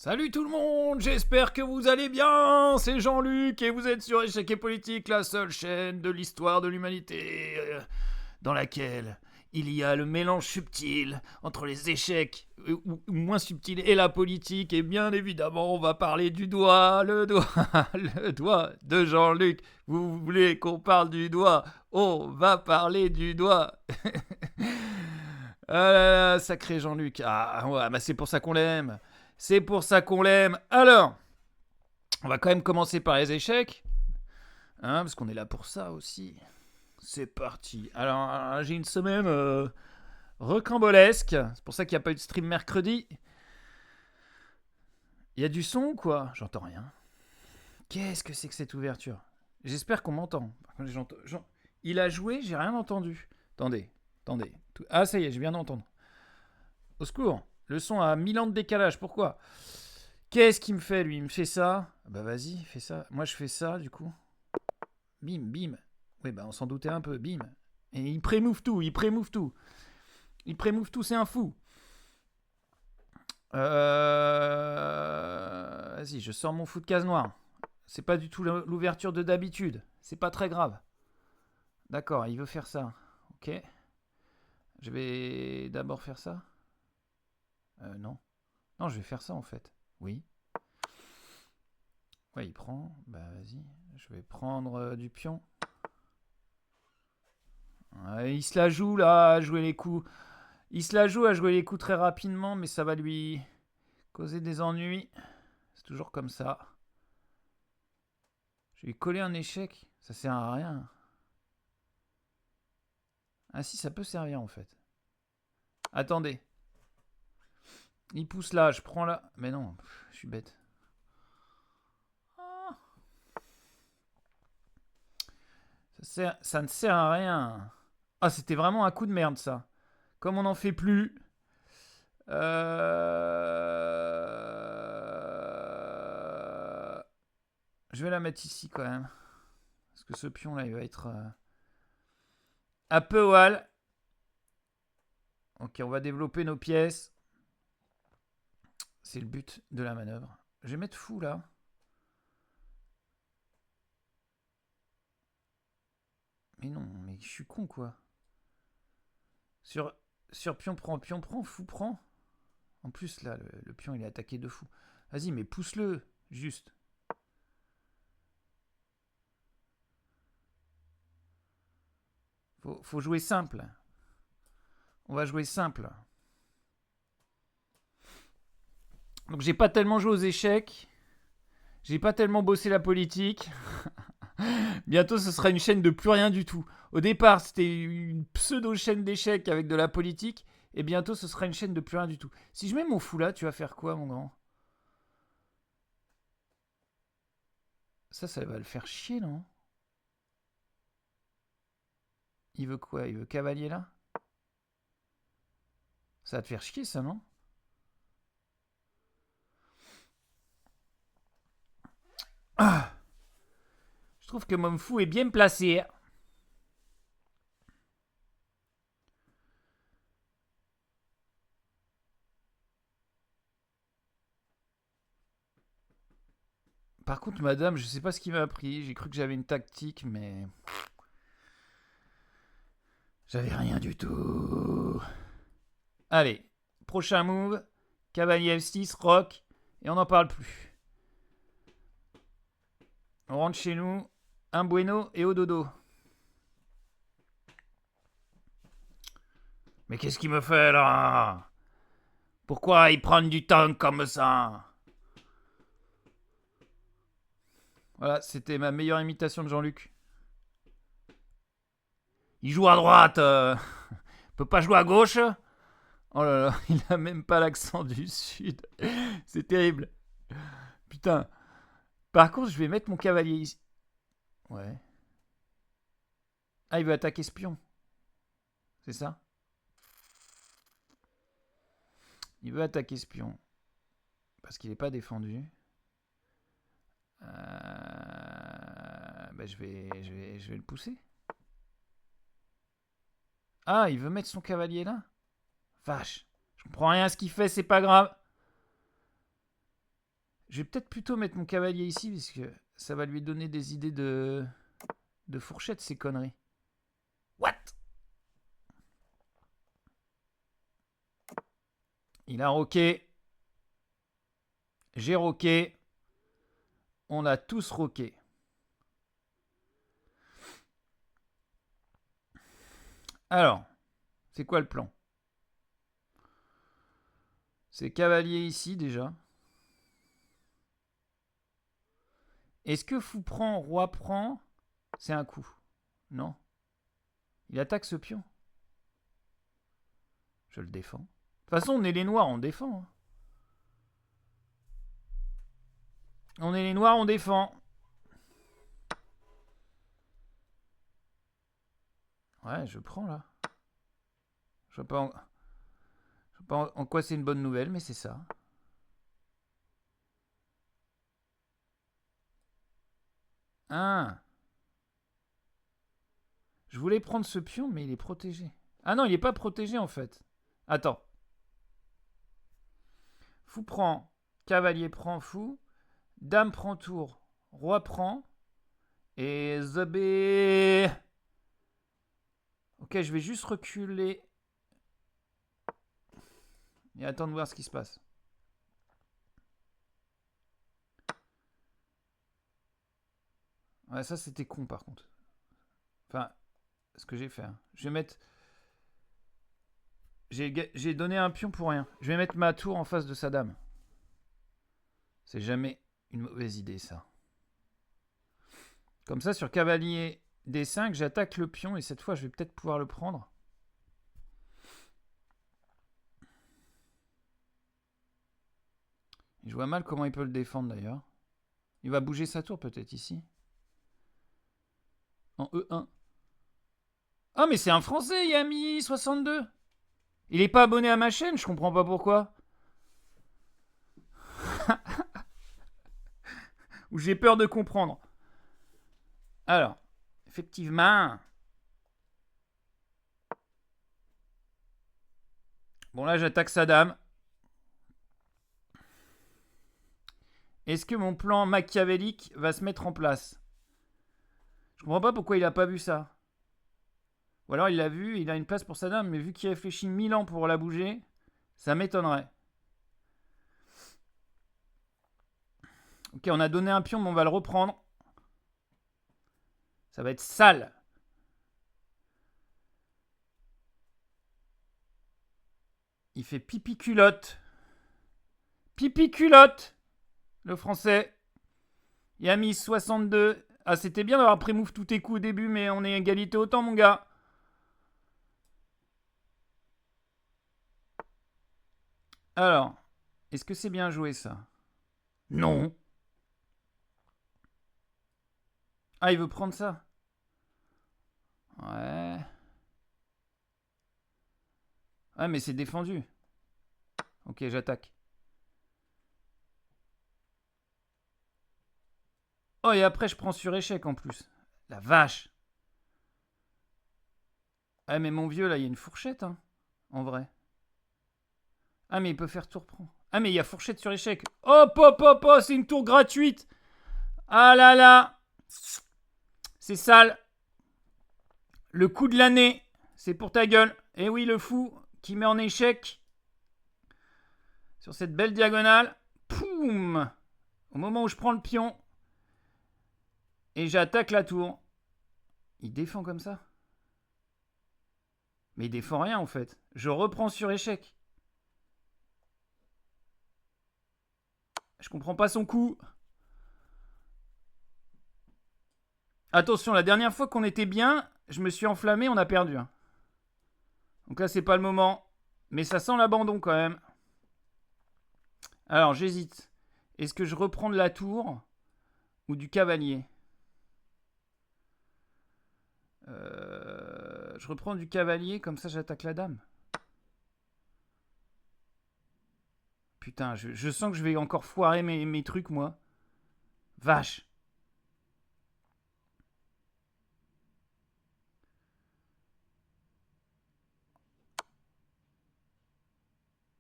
Salut tout le monde, j'espère que vous allez bien, c'est Jean-Luc et vous êtes sur Échec et Politique, la seule chaîne de l'histoire de l'humanité dans laquelle il y a le mélange subtil entre les échecs ou moins subtils et la politique, et bien évidemment on va parler du doigt, le doigt, le doigt de Jean-Luc. Vous voulez qu'on parle du doigt? On va parler du doigt. Ah là là, sacré Jean-Luc. Ah ouais, bah c'est pour ça qu'on l'aime. C'est pour ça qu'on l'aime. Alors, on va quand même commencer par les échecs, hein, parce qu'on est là pour ça aussi. C'est parti. Alors, j'ai une semaine recambolesque. C'est pour ça qu'il n'y a pas eu de stream mercredi. Il y a du son ou quoi? J'entends rien. Qu'est-ce que c'est que cette ouverture? J'espère qu'on m'entend. Il a joué, j'ai rien entendu. Attendez. Ah, ça y est, je viens d'entendre. Au secours. Le son a 1000 ans de décalage. Pourquoi? Qu'est-ce qu'il me fait, lui? Il me fait ça? Bah vas-y, fais ça. Moi, je fais ça, du coup. Bim, bim. Oui, bah on s'en doutait un peu. Bim. Et il prémove tout. C'est un fou. Vas-y, je sors mon fou de case noire. C'est pas du tout l'ouverture de d'habitude. C'est pas très grave. D'accord, il veut faire ça. Ok. Je vais d'abord faire ça. Non. Non, je vais faire ça en fait. Oui. Ouais, il prend. Bah vas-y. Je vais prendre du pion. Ouais, il se la joue là, à jouer les coups. Il se la joue à jouer les coups très rapidement, mais ça va lui causer des ennuis. C'est toujours comme ça. Je vais lui coller un échec. Ça sert à rien. Ah si, ça peut servir en fait. Attendez. Il pousse là, je prends là. Mais non, je suis bête. Ça ne sert à rien. Ah, c'était vraiment un coup de merde ça. Comme on n'en fait plus. Je vais la mettre ici quand même. Parce que ce pion là, il va être un peu wall. Ok, on va développer nos pièces. C'est le but de la manœuvre. Je vais mettre fou là. Mais non, mais je suis con quoi. Sur pion prend, fou prend. En plus là, le pion il est attaqué de fou. Vas-y, mais pousse-le, juste. Faut jouer simple. On va jouer simple. Donc j'ai pas tellement joué aux échecs. J'ai pas tellement bossé la politique. Bientôt ce sera une chaîne de plus rien du tout. Au départ c'était une pseudo-chaîne d'échecs avec de la politique. Et bientôt ce sera une chaîne de plus rien du tout. Si je mets mon fou là, tu vas faire quoi mon grand? Ça va le faire chier non? Il veut quoi? Il veut cavalier là? Ça va te faire chier ça non? Ah, je trouve que mon fou est bien placé. Par contre, madame, je sais pas ce qui m'a pris. J'ai cru que j'avais une tactique, mais j'avais rien du tout. Allez, prochain move. Cavalier F6, rock, et on n'en parle plus. On rentre chez nous, un bueno et au dodo. Mais qu'est-ce qu'il me fait là? Pourquoi il prend du temps comme ça? Voilà, c'était ma meilleure imitation de Jean-Luc. Il joue à droite. Peut pas jouer à gauche? Oh là là, il a même pas l'accent du sud. C'est terrible. Putain. Par contre, je vais mettre mon cavalier ici. Ouais. Ah, il veut attaquer ce pion. C'est ça? Il veut attaquer ce pion. Parce qu'il n'est pas défendu. Bah, je vais le pousser. Ah, il veut mettre son cavalier là? Vache. Je comprends rien à ce qu'il fait, c'est pas grave. Je vais peut-être plutôt mettre mon cavalier ici, parce que ça va lui donner des idées de fourchette, ces conneries. What? Il a roqué. J'ai roqué. On a tous roqué. Alors, c'est quoi le plan? C'est cavalier ici déjà. Est-ce que fou prend, roi prend? C'est un coup. Non. Il attaque ce pion. Je le défends. De toute façon, on est les noirs, on défend. Hein. On est les noirs, on défend. Ouais, je prends là. Je sais pas en quoi c'est une bonne nouvelle, mais c'est ça. Ah. Je voulais prendre ce pion, mais il est protégé. Ah non, il est pas protégé en fait. Attends. Fou prend, cavalier prend fou, dame prend tour, roi prend, et Zobé. Ok, je vais juste reculer et attendre de voir ce qui se passe. Ouais, ça c'était con par contre. Enfin, ce que j'ai fait. Hein. Je vais mettre... J'ai donné un pion pour rien. Je vais mettre ma tour en face de sa dame. C'est jamais une mauvaise idée ça. Comme ça, sur cavalier D5, j'attaque le pion et cette fois, je vais peut-être pouvoir le prendre. Je vois mal comment il peut le défendre d'ailleurs. Il va bouger sa tour peut-être ici. En E1. Ah mais c'est un Français, Yami62. Il est pas abonné à ma chaîne, je comprends pas pourquoi. Ou j'ai peur de comprendre. Alors, effectivement. Bon là j'attaque sa dame. Est-ce que mon plan machiavélique va se mettre en place? Je comprends pas pourquoi il a pas vu ça. Ou alors il l'a vu, il a une place pour sa dame, mais vu qu'il réfléchit 1000 ans pour la bouger, ça m'étonnerait. Ok, on a donné un pion, mais on va le reprendre. Ça va être sale. Il fait pipi culotte. Pipi culotte. Le français. Yami 62. Ah, c'était bien d'avoir pré-move tous tes coups au début, mais on est égalité autant, mon gars. Alors, est-ce que c'est bien joué, ça? Non. Ah, il veut prendre ça. Ouais. Ouais, mais c'est défendu. Ok, j'attaque. Oh, et après, je prends sur échec en plus. La vache. Ah, mais mon vieux, là, il y a une fourchette, hein. En vrai. Ah, mais il peut faire tour prend. Ah, mais il y a fourchette sur échec. Hop, hop, hop, hop, c'est une tour gratuite. Ah là là. C'est sale. Le coup de l'année. C'est pour ta gueule. Et oui, le fou qui met en échec. Sur cette belle diagonale. Poum. Au moment où je prends le pion. Et j'attaque la tour. Il défend comme ça. Mais il défend rien en fait. Je reprends sur échec. Je comprends pas son coup. Attention, la dernière fois qu'on était bien, je me suis enflammé, on a perdu. Donc là, c'est pas le moment. Mais ça sent l'abandon quand même. Alors, j'hésite. Est-ce que je reprends de la tour ou du cavalier? Je reprends du cavalier, comme ça j'attaque la dame. Putain, je sens que je vais encore foirer mes trucs, moi. Vache.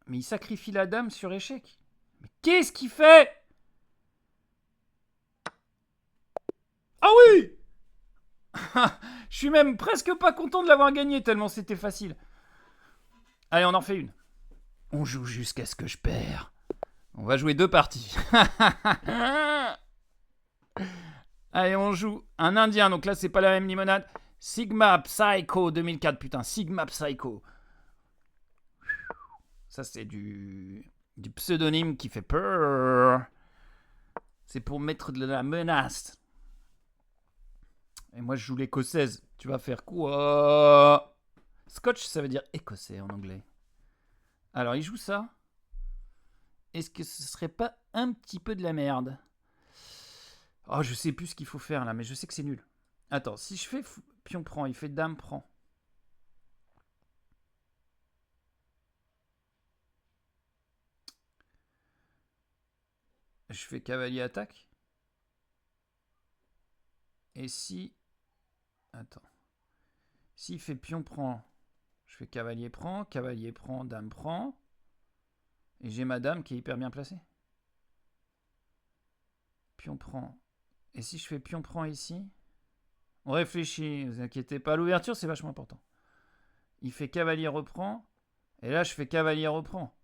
Mais il sacrifie la dame sur échec. Mais qu'est-ce qu'il fait? oui. Je suis même presque pas content de l'avoir gagné tellement c'était facile. Allez, on en fait une. On joue jusqu'à ce que je perds. On va jouer 2 parties. Allez, on joue un indien. Donc là, c'est pas la même limonade. Sigma Psycho 2004. Putain, Sigma Psycho. Ça, c'est du pseudonyme qui fait peur. C'est pour mettre de la menace. Et moi, je joue l'écossaise. Tu vas faire quoi? Scotch, ça veut dire écossais en anglais. Alors, il joue ça. Est-ce que ce serait pas un petit peu de la merde? Oh, je sais plus ce qu'il faut faire là, mais je sais que c'est nul. Attends, si je fais pion prend, il fait dame prend. Je fais cavalier attaque. Et si... Attends. S'il fait pion prend, je fais cavalier prend, dame prend. Et j'ai ma dame qui est hyper bien placée. Pion prend. Et si je fais pion prend ici, on réfléchit, ne vous inquiétez pas. L'ouverture, c'est vachement important. Il fait cavalier reprend. Et là, je fais cavalier reprend.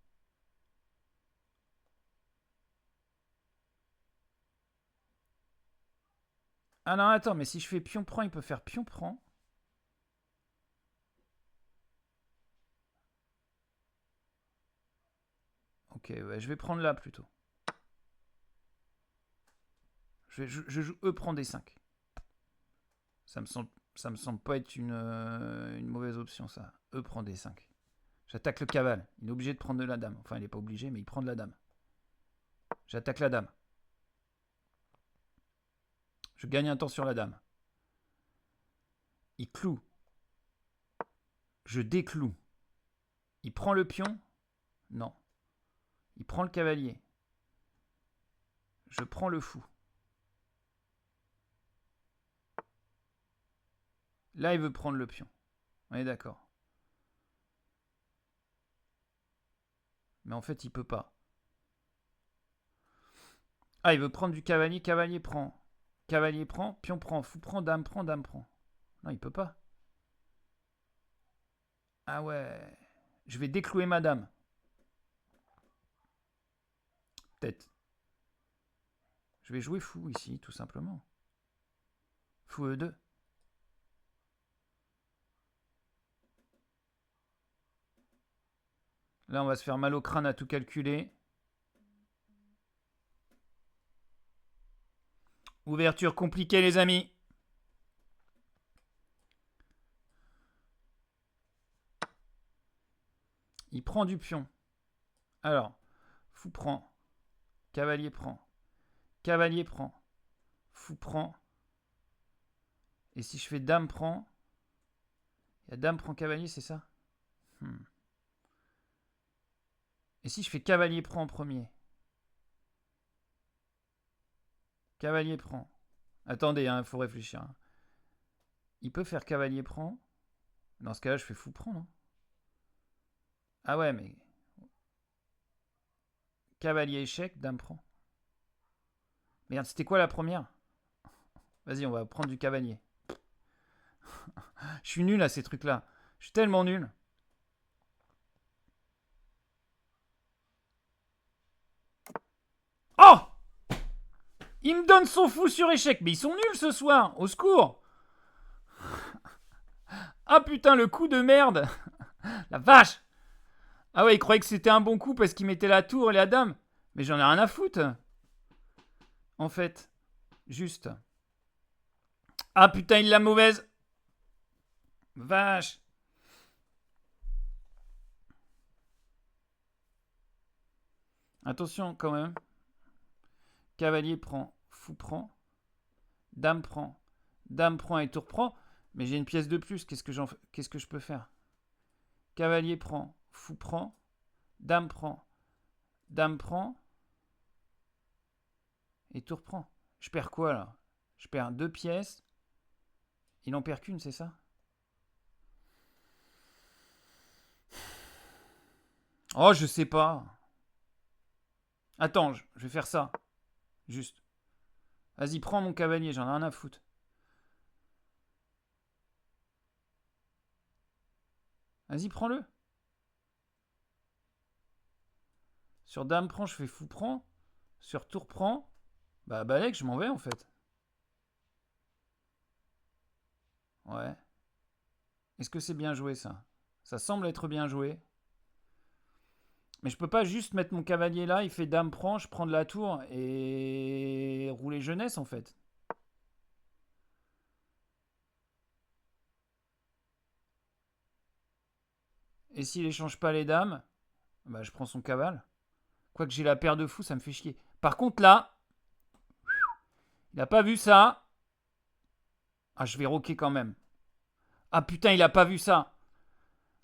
Ah non, attends, mais si je fais pion prend, il peut faire pion prend. Ok, ouais, je vais prendre là plutôt. Je joue E prend D5. Ça me semble pas être une mauvaise option, ça. E prend D5. J'attaque le cavale. Il est obligé de prendre de la dame. Enfin, il n'est pas obligé, mais il prend de la dame. J'attaque la dame. Je gagne un temps sur la dame. Il cloue. Je décloue. Il prend le pion? Non. Il prend le cavalier. Je prends le fou. Là, il veut prendre le pion. On est d'accord. Mais en fait, il peut pas. Ah, il veut prendre du cavalier. Cavalier prend. Cavalier prend. Pion prend. Fou prend. Dame prend. Dame prend. Non, il peut pas. Ah ouais. Je vais déclouer ma dame. Peut-être. Je vais jouer fou ici, tout simplement. Fou E2. Là, on va se faire mal au crâne à tout calculer. Ouverture compliquée, les amis. Il prend du pion. Alors, fou prend. Cavalier prend. Cavalier prend. Fou prend. Et si je fais dame prend... Il y a dame prend cavalier, c'est ça? Et si je fais cavalier prend en premier? Cavalier prend. Attendez, il faut réfléchir. Hein. Il peut faire cavalier prend. Dans ce cas-là, je fais fou prend, non? Ah ouais, mais... Cavalier échec, dame prend. Merde, c'était quoi la première? Vas-y, on va prendre du cavalier. Je suis nul à ces trucs-là. Je suis tellement nul. Oh! Il me donne son fou sur échec. Mais ils sont nuls ce soir. Au secours. Ah putain, le coup de merde. La vache. Ah ouais, il croyait que c'était un bon coup parce qu'il mettait la tour et la dame. Mais j'en ai rien à foutre. En fait. Juste. Ah putain, il l'a mauvaise. Vache. Attention quand même. Cavalier prend. Fou prend. Dame prend. Dame prend et tour prend. Mais j'ai une pièce de plus. Qu'est-ce que je peux faire? Cavalier prend. Fou prend. Dame prend. Dame prend. Et tour prend. Je perds quoi là? Je perds 2 pièces. Il en perd qu'une, c'est ça? Oh, je sais pas. Attends, je vais faire ça. Juste. Vas-y, prends mon cavalier, j'en ai rien à foutre. Vas-y, prends-le. Sur dame prend, je fais fou prend. Sur tour prend. Bah balèque, je m'en vais en fait. Ouais. Est-ce que c'est bien joué ça? Ça semble être bien joué. Mais je peux pas juste mettre mon cavalier là, il fait dame prend, je prends de la tour et rouler jeunesse en fait. Et s'il échange pas les dames, bah je prends son cavale. Quoique j'ai la paire de fous, ça me fait chier. Par contre là, il a pas vu ça. Ah, je vais roquer quand même. Ah putain, il a pas vu ça.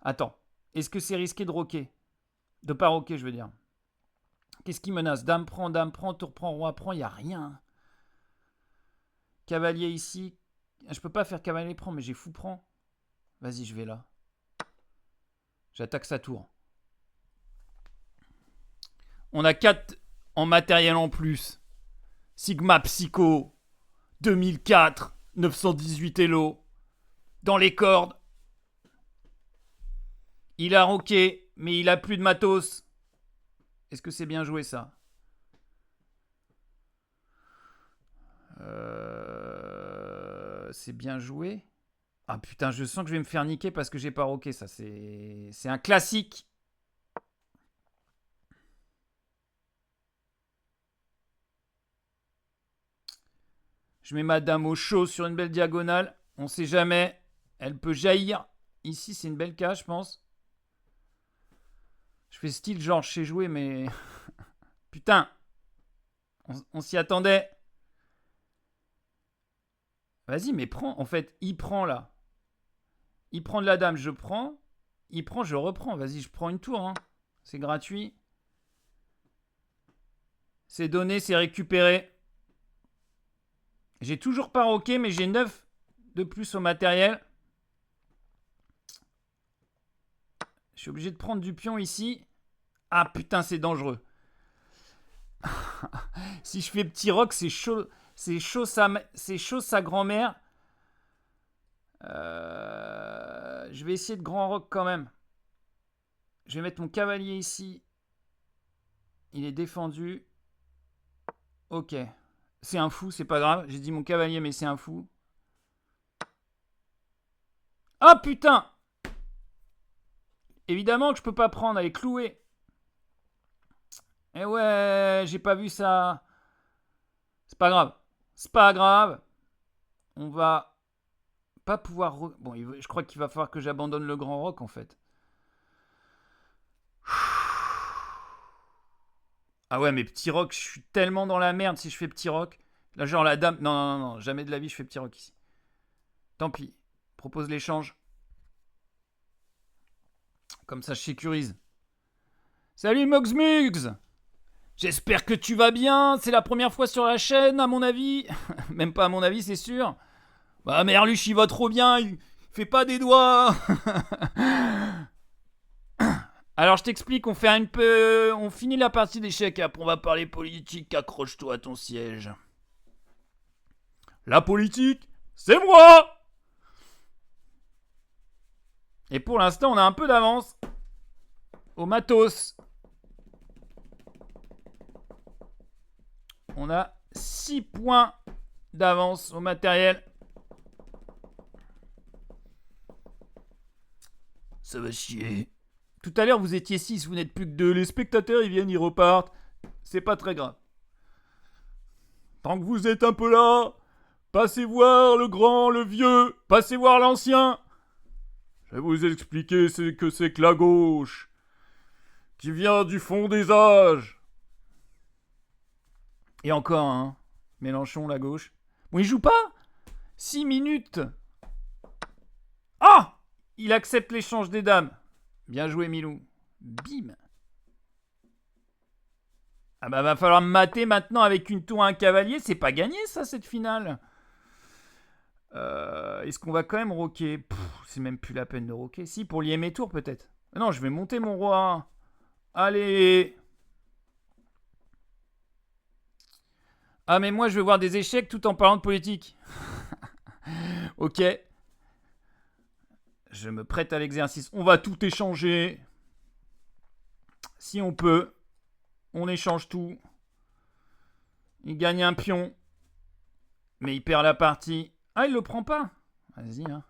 Attends, est-ce que c'est risqué de roquer? De pas roquer, je veux dire. Qu'est-ce qui menace? Dame prend, tour prend, roi prend, il n'y a rien. Cavalier ici. Je peux pas faire cavalier prend, mais j'ai fou prend. Vas-y, je vais là. J'attaque sa tour. On a 4 en matériel en plus. Sigma Psycho. 2004. 918 Elo. Dans les cordes. Il a roqué, mais il a plus de matos. Est-ce que c'est bien joué ça? C'est bien joué. Ah putain, je sens que je vais me faire niquer parce que j'ai pas roqué ça. C'est un classique. Je mets ma dame au chaud sur une belle diagonale. On sait jamais. Elle peut jaillir. Ici, c'est une belle cage, je pense. Je fais style genre je sais jouer, mais... Putain. On s'y attendait. Vas-y, mais prends. En fait, il prend là. Il prend de la dame, je prends. Il prend, je reprends. Vas-y, je prends une tour. Hein. C'est gratuit. C'est donné, c'est récupéré. J'ai toujours pas roqué, mais j'ai 9 de plus au matériel. Je suis obligé de prendre du pion ici. Ah putain, c'est dangereux. Si je fais petit roc, c'est chaud. C'est chaud sa grand-mère. Je vais essayer de grand roc quand même. Je vais mettre mon cavalier ici. Il est défendu. Ok. C'est un fou, c'est pas grave. J'ai dit mon cavalier, mais c'est un fou. Ah putain! Évidemment que je peux pas prendre, elle est clouée. Eh ouais, j'ai pas vu ça. C'est pas grave. C'est pas grave. On va pas pouvoir... Bon, je crois qu'il va falloir que j'abandonne le grand roc en fait. Ah ouais, mais petit roc, je suis tellement dans la merde si je fais petit roc. Là, genre la dame... Non, jamais de la vie je fais petit roc ici. Tant pis. Propose l'échange. Comme ça, je sécurise. Salut Mogsmugs! J'espère que tu vas bien. C'est la première fois sur la chaîne, à mon avis. Même pas à mon avis, c'est sûr. Bah, Merluche, il va trop bien. Il fait pas des doigts. Alors, je t'explique. On finit la partie d'échecs. Après, on va parler politique. Accroche-toi à ton siège. La politique, c'est moi! Et pour l'instant, on a un peu d'avance au matos. On a 6 points d'avance au matériel. Ça va chier. Tout à l'heure, vous étiez 6, vous n'êtes plus que 2. Les spectateurs, ils viennent, ils repartent. C'est pas très grave. Tant que vous êtes un peu là, passez voir le grand, le vieux, passez voir l'ancien. Je vais vous expliquer ce que c'est que la gauche, qui vient du fond des âges. Et encore, hein, Mélenchon, la gauche. Bon, il joue pas 6 minutes. Ah! Il accepte l'échange des dames. Bien joué, Milou. Bim. Ah bah, va falloir me mater maintenant avec une tour à un cavalier. C'est pas gagné, ça, cette finale. Est-ce qu'on va quand même roquer? C'est même plus la peine de roquer. Si, pour lier mes tours, peut-être. Non, je vais monter mon roi. Allez. Ah, mais moi, je veux voir des échecs tout en parlant de politique. Ok. Je me prête à l'exercice. On va tout échanger. Si on peut. On échange tout. Il gagne un pion. Mais il perd la partie. Ah, il le prend pas. Vas-y, hein.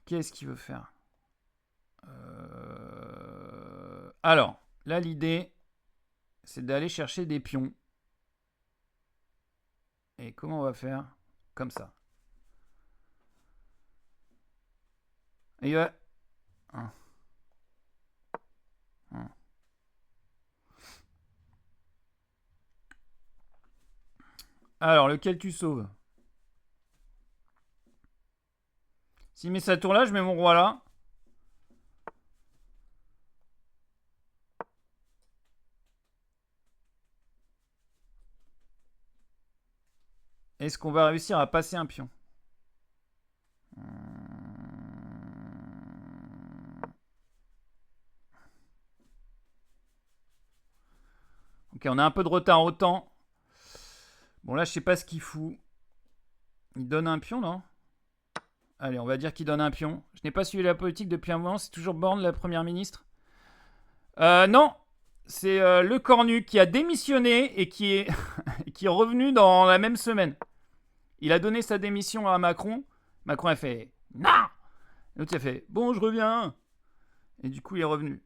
Qu'est-ce qu'il veut faire? Alors, là, l'idée, c'est d'aller chercher des pions. Et comment on va faire? Comme ça. Et il va... Alors, lequel tu sauves? S'il met sa tour là, je mets mon roi là. Est-ce qu'on va réussir à passer un pion? Ok, on a un peu de retard au temps. Bon, là, je sais pas ce qu'il fout. Il donne un pion, non? Allez, on va dire qu'il donne un pion. Je n'ai pas suivi la politique depuis un moment. C'est toujours Borne, la première ministre. Non. C'est Le Cornu qui a démissionné et qui est, qui est revenu dans la même semaine. Il a donné sa démission à Macron. Macron a fait « Non !» L'autre il a fait « Bon, je reviens !» Et du coup, il est revenu.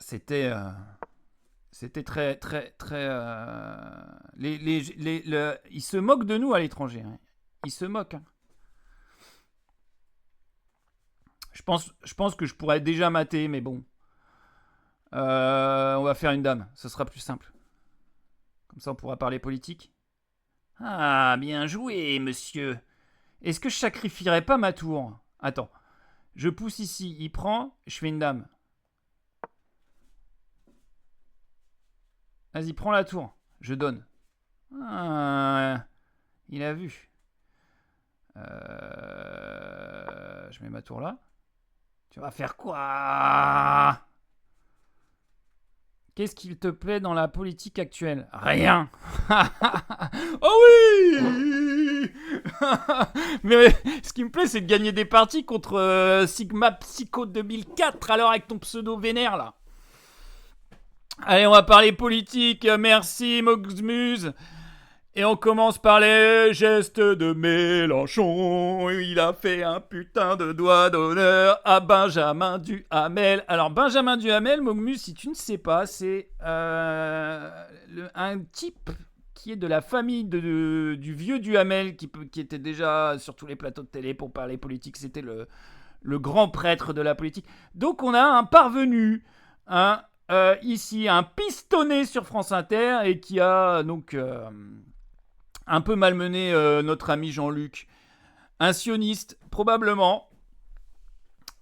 C'était très, très, très... Ils se moquent de nous à l'étranger. Hein. Ils se moquent. Hein. Je pense que je pourrais déjà mater, mais bon. On va faire une dame. Ce sera plus simple. Comme ça, on pourra parler politique. Ah, bien joué, monsieur. Est-ce que je sacrifierais pas ma tour? Attends. Je pousse ici. Il prend. Je fais une dame. Vas-y, prends la tour. Je donne. Ah, il a vu. Je mets ma tour là. Tu vas faire quoi? Qu'est-ce qu'il te plaît dans la politique actuelle? Rien. Oh oui. Mais ce qui me plaît, c'est de gagner des parties contre Sigma Psycho 2004, alors avec ton pseudo vénère là. Allez, on va parler politique. Merci Moxmuse. Et on commence par les gestes de Mélenchon. Il a fait un putain de doigt d'honneur à Benjamin Duhamel. Alors, Benjamin Duhamel, Mogmus, si tu ne sais pas, c'est un type qui est de la famille du vieux Duhamel, qui était déjà sur tous les plateaux de télé pour parler politique. C'était le grand prêtre de la politique. Donc, on a un parvenu, ici, un pistonné sur France Inter, et qui a donc... un peu malmené notre ami Jean-Luc. Un sioniste, probablement.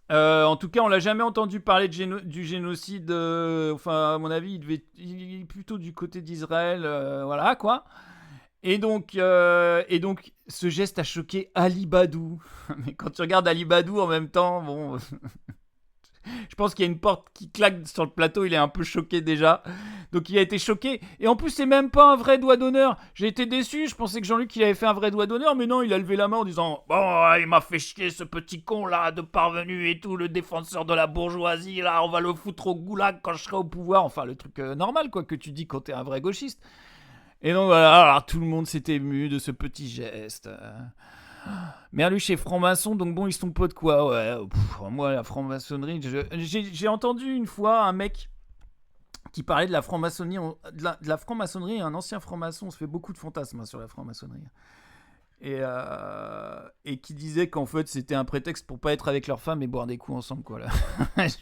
En tout cas, on l'a jamais entendu parler du génocide. Enfin, à mon avis, il est plutôt du côté d'Israël. Voilà, quoi. Et donc, ce geste a choqué Ali Badou. Mais quand tu regardes Ali Badou en même temps, bon... Je pense qu'il y a une porte qui claque sur le plateau, il est un peu choqué déjà. Donc il a été choqué. Et en plus, c'est même pas un vrai doigt d'honneur. J'ai été déçu, je pensais que Jean-Luc il avait fait un vrai doigt d'honneur, mais non, il a levé la main en disant « Bon, il m'a fait chier ce petit con là, de parvenu et tout, le défenseur de la bourgeoisie, là, on va le foutre au goulag quand je serai au pouvoir. » Enfin, le truc normal, quoi, que tu dis quand t'es un vrai gauchiste. Et donc voilà, alors tout le monde s'est ému de ce petit geste. Merluche est franc-maçon, donc bon, ils sont pas de quoi, ouais. Moi, la franc-maçonnerie, j'ai entendu une fois un mec qui parlait de la franc-maçonnerie, de la franc-maçonnerie, un ancien franc-maçon, on se fait beaucoup de fantasmes sur la franc-maçonnerie. Et qui disait qu'en fait, c'était un prétexte pour pas être avec leur femme et boire des coups ensemble, quoi, là.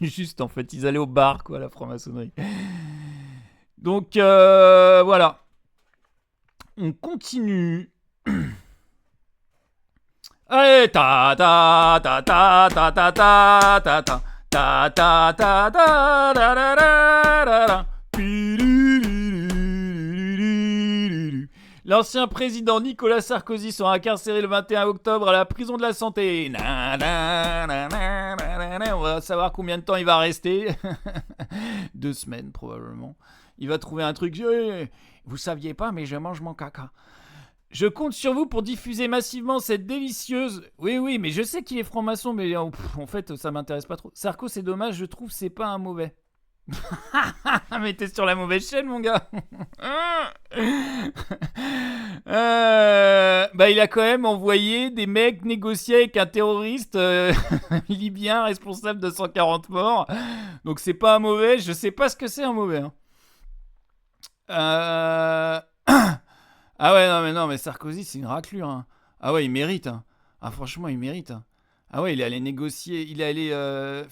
Juste, en fait, ils allaient au bar, quoi, la franc-maçonnerie. Donc, voilà. On continue. Allez, ta ta ta ta ta ta ta ta ta ta ta ta ta ta. L'ancien président Nicolas Sarkozy sera incarcéré le 21 octobre à la prison de la Santé. On va savoir combien de temps il va rester. 2 semaines probablement. Il va trouver un truc. Vous saviez pas, mais je mange mon caca. Je compte sur vous pour diffuser massivement cette délicieuse... Oui, mais je sais qu'il est franc-maçon, mais en fait, ça m'intéresse pas trop. Sarko, c'est dommage, je trouve c'est pas un mauvais. Mais t'es sur la mauvaise chaîne, mon gars. Il a quand même envoyé des mecs négocier avec un terroriste libyen responsable de 140 morts. Donc c'est pas un mauvais, je sais pas ce que c'est un mauvais. Hein. Ah ouais, non, mais Sarkozy, c'est une raclure. Hein. Ah ouais, il mérite. Hein. Ah franchement, il mérite. Hein. Ah ouais, il est allé négocier, il est allé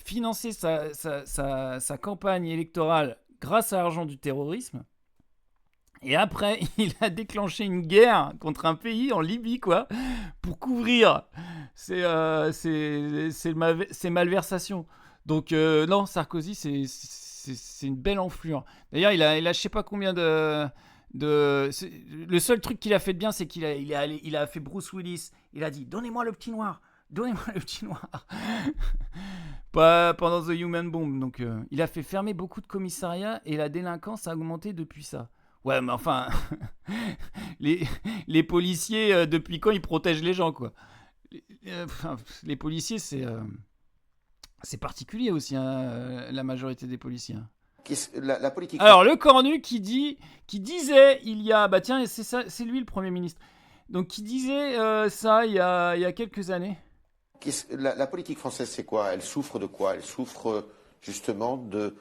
financer sa campagne électorale grâce à l'argent du terrorisme. Et après, il a déclenché une guerre contre un pays en Libye, quoi, pour couvrir ses malversations. Donc non, Sarkozy, c'est une belle enflure. D'ailleurs, il a je sais pas combien le seul truc qu'il a fait de bien, c'est qu'il a fait Bruce Willis. Il a dit « Donnez-moi le petit noir !» Donnez-moi le petit noir. Pas pendant The Human Bomb. Donc, il a fait fermer beaucoup de commissariats et la délinquance a augmenté depuis ça. Ouais, mais enfin, les policiers, depuis quand ils protègent les gens, quoi. Les policiers, c'est particulier aussi, hein, la majorité des policiers. La politique. Alors, le Cornu qui disait il y a... Bah tiens, c'est lui le Premier ministre. Donc, qui disait ça il y a quelques années. La politique française, c'est quoi? Elle souffre de quoi? Elle souffre justement de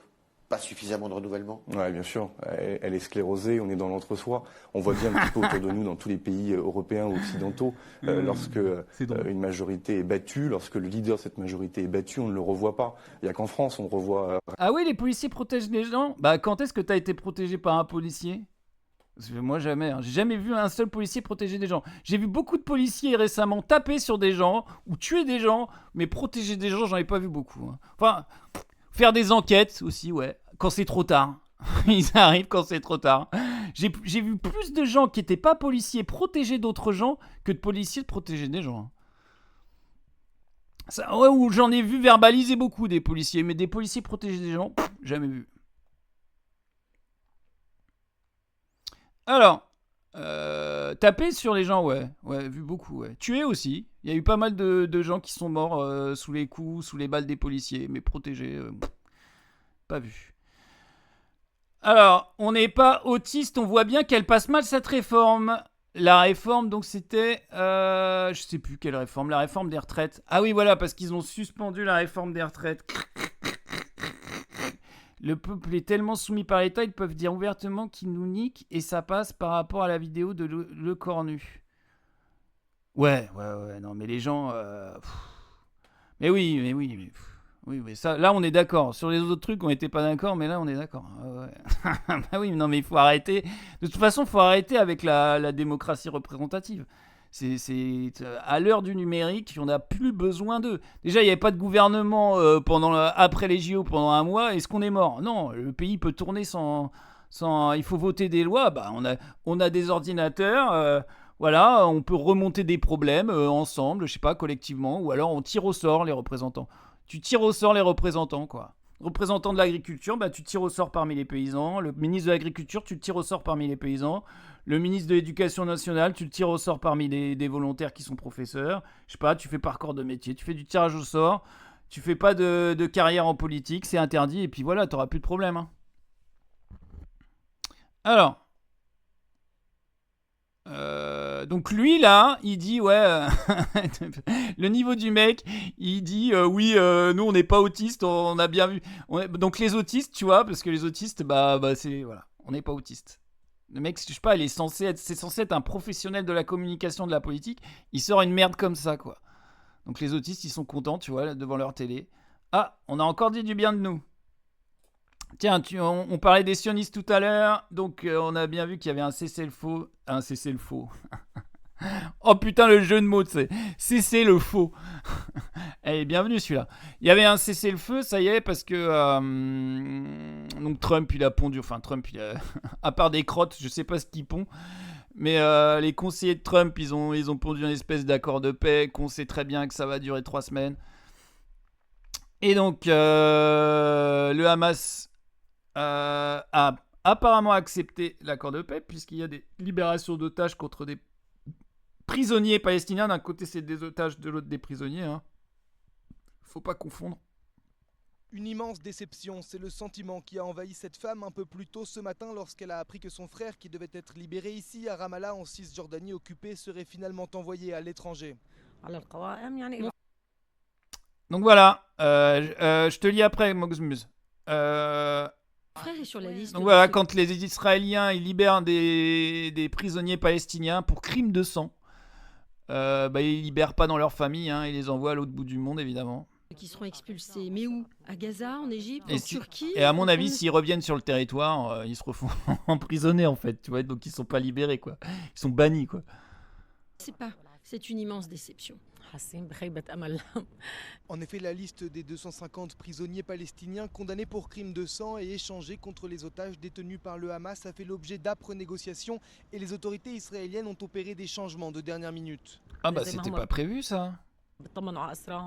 pas suffisamment de renouvellement? Oui, bien sûr. Elle est sclérosée, on est dans l'entre-soi. On voit bien un petit peu autour de nous, dans tous les pays européens ou occidentaux, lorsque une majorité est battue, lorsque le leader de cette majorité est battu, on ne le revoit pas. Il n'y a qu'en France, on revoit... Ah oui, les policiers protègent les gens? Bah, quand est-ce que tu as été protégé par un policier? Moi, jamais. Hein. J'ai jamais vu un seul policier protéger des gens. J'ai vu beaucoup de policiers récemment taper sur des gens ou tuer des gens, mais protéger des gens, j'en ai pas vu beaucoup. Hein. Enfin, faire des enquêtes aussi, ouais. Quand c'est trop tard. Ils arrivent quand c'est trop tard. J'ai vu plus de gens qui n'étaient pas policiers protéger d'autres gens que de policiers de protéger des gens. Ça, ouais, ou j'en ai vu verbaliser beaucoup des policiers, mais des policiers protéger des gens, jamais vu. Alors, taper sur les gens, ouais, vu beaucoup, ouais. Tuer aussi. Il y a eu pas mal de gens qui sont morts sous les coups, sous les balles des policiers, mais protégés, pas vu. Alors, on n'est pas autiste, on voit bien qu'elle passe mal cette réforme. La réforme, donc c'était, je sais plus quelle réforme, la réforme des retraites. Ah oui, voilà, parce qu'ils ont suspendu la réforme des retraites. Le peuple est tellement soumis par l'État, ils peuvent dire ouvertement qu'ils nous niquent et ça passe par rapport à la vidéo de Le Cornu. Ouais, non, mais les gens... Mais oui, mais ça, là on est d'accord. Sur les autres trucs, on n'était pas d'accord, mais là on est d'accord. Ouais. Bah oui, non, mais il faut arrêter. De toute façon, il faut arrêter avec la démocratie représentative. C'est à l'heure du numérique, on n'a plus besoin d'eux. Déjà, il n'y avait pas de gouvernement après les JO pendant un mois. Est-ce qu'on est mort? Non, le pays peut tourner sans... Il faut voter des lois. Bah, on a des ordinateurs. Voilà, on peut remonter des problèmes ensemble, je sais pas, collectivement. Ou alors on tire au sort les représentants. Tu tires au sort les représentants, quoi. Représentant de l'agriculture, bah, tu tires au sort parmi les paysans. Le ministre de l'Agriculture, tu le tires au sort parmi les paysans. Le ministre de l'Éducation nationale, tu le tires au sort parmi des volontaires qui sont professeurs. Je sais pas, tu fais par corps de métier. Tu fais du tirage au sort. Tu fais pas de carrière en politique, c'est interdit. Et puis voilà, t'auras plus de problème. Hein. Alors... donc lui là, il dit ouais, le niveau du mec, il dit oui, nous on n'est pas autistes, on a bien vu. Donc les autistes, tu vois, parce que les autistes, bah c'est voilà, on n'est pas autistes. Le mec, je sais pas, c'est censé être un professionnel de la communication, de la politique. Il sort une merde comme ça, quoi. Donc les autistes, ils sont contents, tu vois, devant leur télé. Ah, on a encore dit du bien de nous. Tiens, on parlait des sionistes tout à l'heure, donc on a bien vu qu'il y avait un cessez-le-feu. Un cessez-le-faux. Oh putain, le jeu de mots, c'est cessez-le-faux. Allez, bienvenue celui-là. Il y avait un cessez-le-feu, ça y est, parce que donc Trump, il a pondu, enfin Trump, à part des crottes, je sais pas ce qu'il pond, mais les conseillers de Trump, ils ont pondu une espèce d'accord de paix, qu'on sait très bien que ça va durer 3 semaines. Et donc, le Hamas a apparemment accepté l'accord de paix, puisqu'il y a des libérations d'otages contre des prisonniers palestiniens. D'un côté, c'est des otages, de l'autre, des prisonniers. Hein. Faut pas confondre. Une immense déception, c'est le sentiment qui a envahi cette femme un peu plus tôt ce matin lorsqu'elle a appris que son frère, qui devait être libéré ici à Ramallah en Cisjordanie occupée, serait finalement envoyé à l'étranger. Donc voilà, je te lis après, Moxmuz. Frère est sur la liste. Donc voilà, quand les Israéliens ils libèrent des prisonniers palestiniens pour crimes de sang, ils libèrent pas dans leur famille, hein, ils les envoient à l'autre bout du monde, évidemment. Qui seront expulsés. Mais où? À Gaza, en Égypte, en Turquie? Et à mon avis, s'ils reviennent sur le territoire, ils se refont emprisonner, en fait, tu vois, donc ils sont pas libérés, quoi. Ils sont bannis, quoi. C'est une immense déception. En effet, la liste des 250 prisonniers palestiniens condamnés pour crimes de sang et échangés contre les otages détenus par le Hamas a fait l'objet d'âpres négociations et les autorités israéliennes ont opéré des changements de dernière minute. Ah bah c'était pas prévu ça.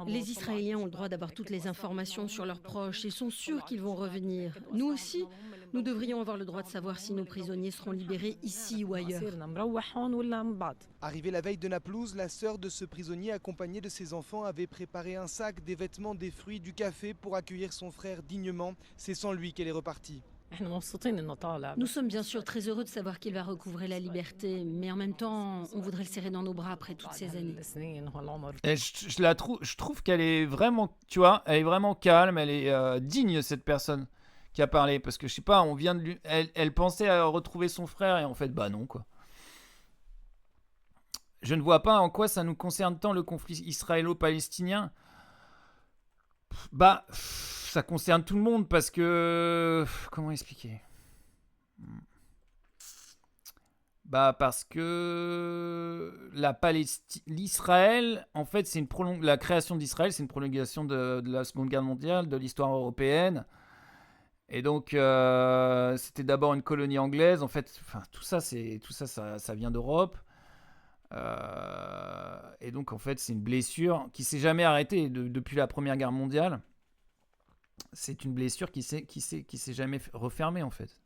Les Israéliens ont le droit d'avoir toutes les informations sur leurs proches et sont sûrs qu'ils vont revenir. Nous aussi, nous devrions avoir le droit de savoir si nos prisonniers seront libérés ici ou ailleurs. Arrivée la veille de Naplouse, la sœur de ce prisonnier accompagnée de ses enfants avait préparé un sac, des vêtements, des fruits, du café pour accueillir son frère dignement. C'est sans lui qu'elle est repartie. Nous sommes bien sûr très heureux de savoir qu'il va recouvrer la liberté, mais en même temps, on voudrait le serrer dans nos bras après toutes ces années. Et je trouve qu'elle est vraiment, tu vois, elle est vraiment calme, elle est digne, cette personne qui a parlé, parce que je sais pas, on vient de lui, elle pensait à retrouver son frère et en fait, bah non quoi. Je ne vois pas en quoi ça nous concerne tant le conflit israélo-palestinien. Bah, ça concerne tout le monde parce que... Comment expliquer ? Bah parce que l'Israël, en fait, c'est la création d'Israël, c'est une prolongation de la Seconde Guerre mondiale, de l'histoire européenne. Et donc, c'était d'abord une colonie anglaise. En fait, tout ça, ça vient d'Europe. Et donc, en fait, c'est une blessure qui s'est jamais arrêtée depuis la Première Guerre mondiale. C'est une blessure qui s'est jamais refermée, en fait.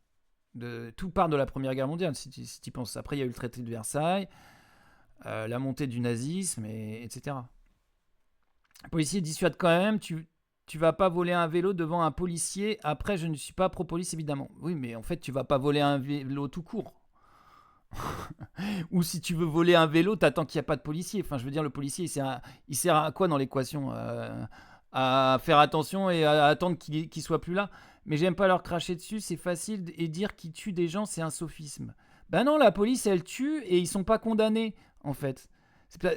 Tout part de la Première Guerre mondiale, si tu penses. Après, il y a eu le traité de Versailles, la montée du nazisme, etc. Le policier dissuade quand même, tu vas pas voler un vélo devant un policier. Après, je ne suis pas pro-police, évidemment. Oui, mais en fait, tu vas pas voler un vélo tout court. Ou si tu veux voler un vélo, t'attends qu'il n'y a pas de policier. Enfin, je veux dire, le policier, il sert à quoi dans l'équation ? À faire attention et à attendre qu'il soit plus là. Mais j'aime pas leur cracher dessus, c'est facile, et dire qu'ils tuent des gens, c'est un sophisme. Ben non, la police, elle tue et ils sont pas condamnés, en fait.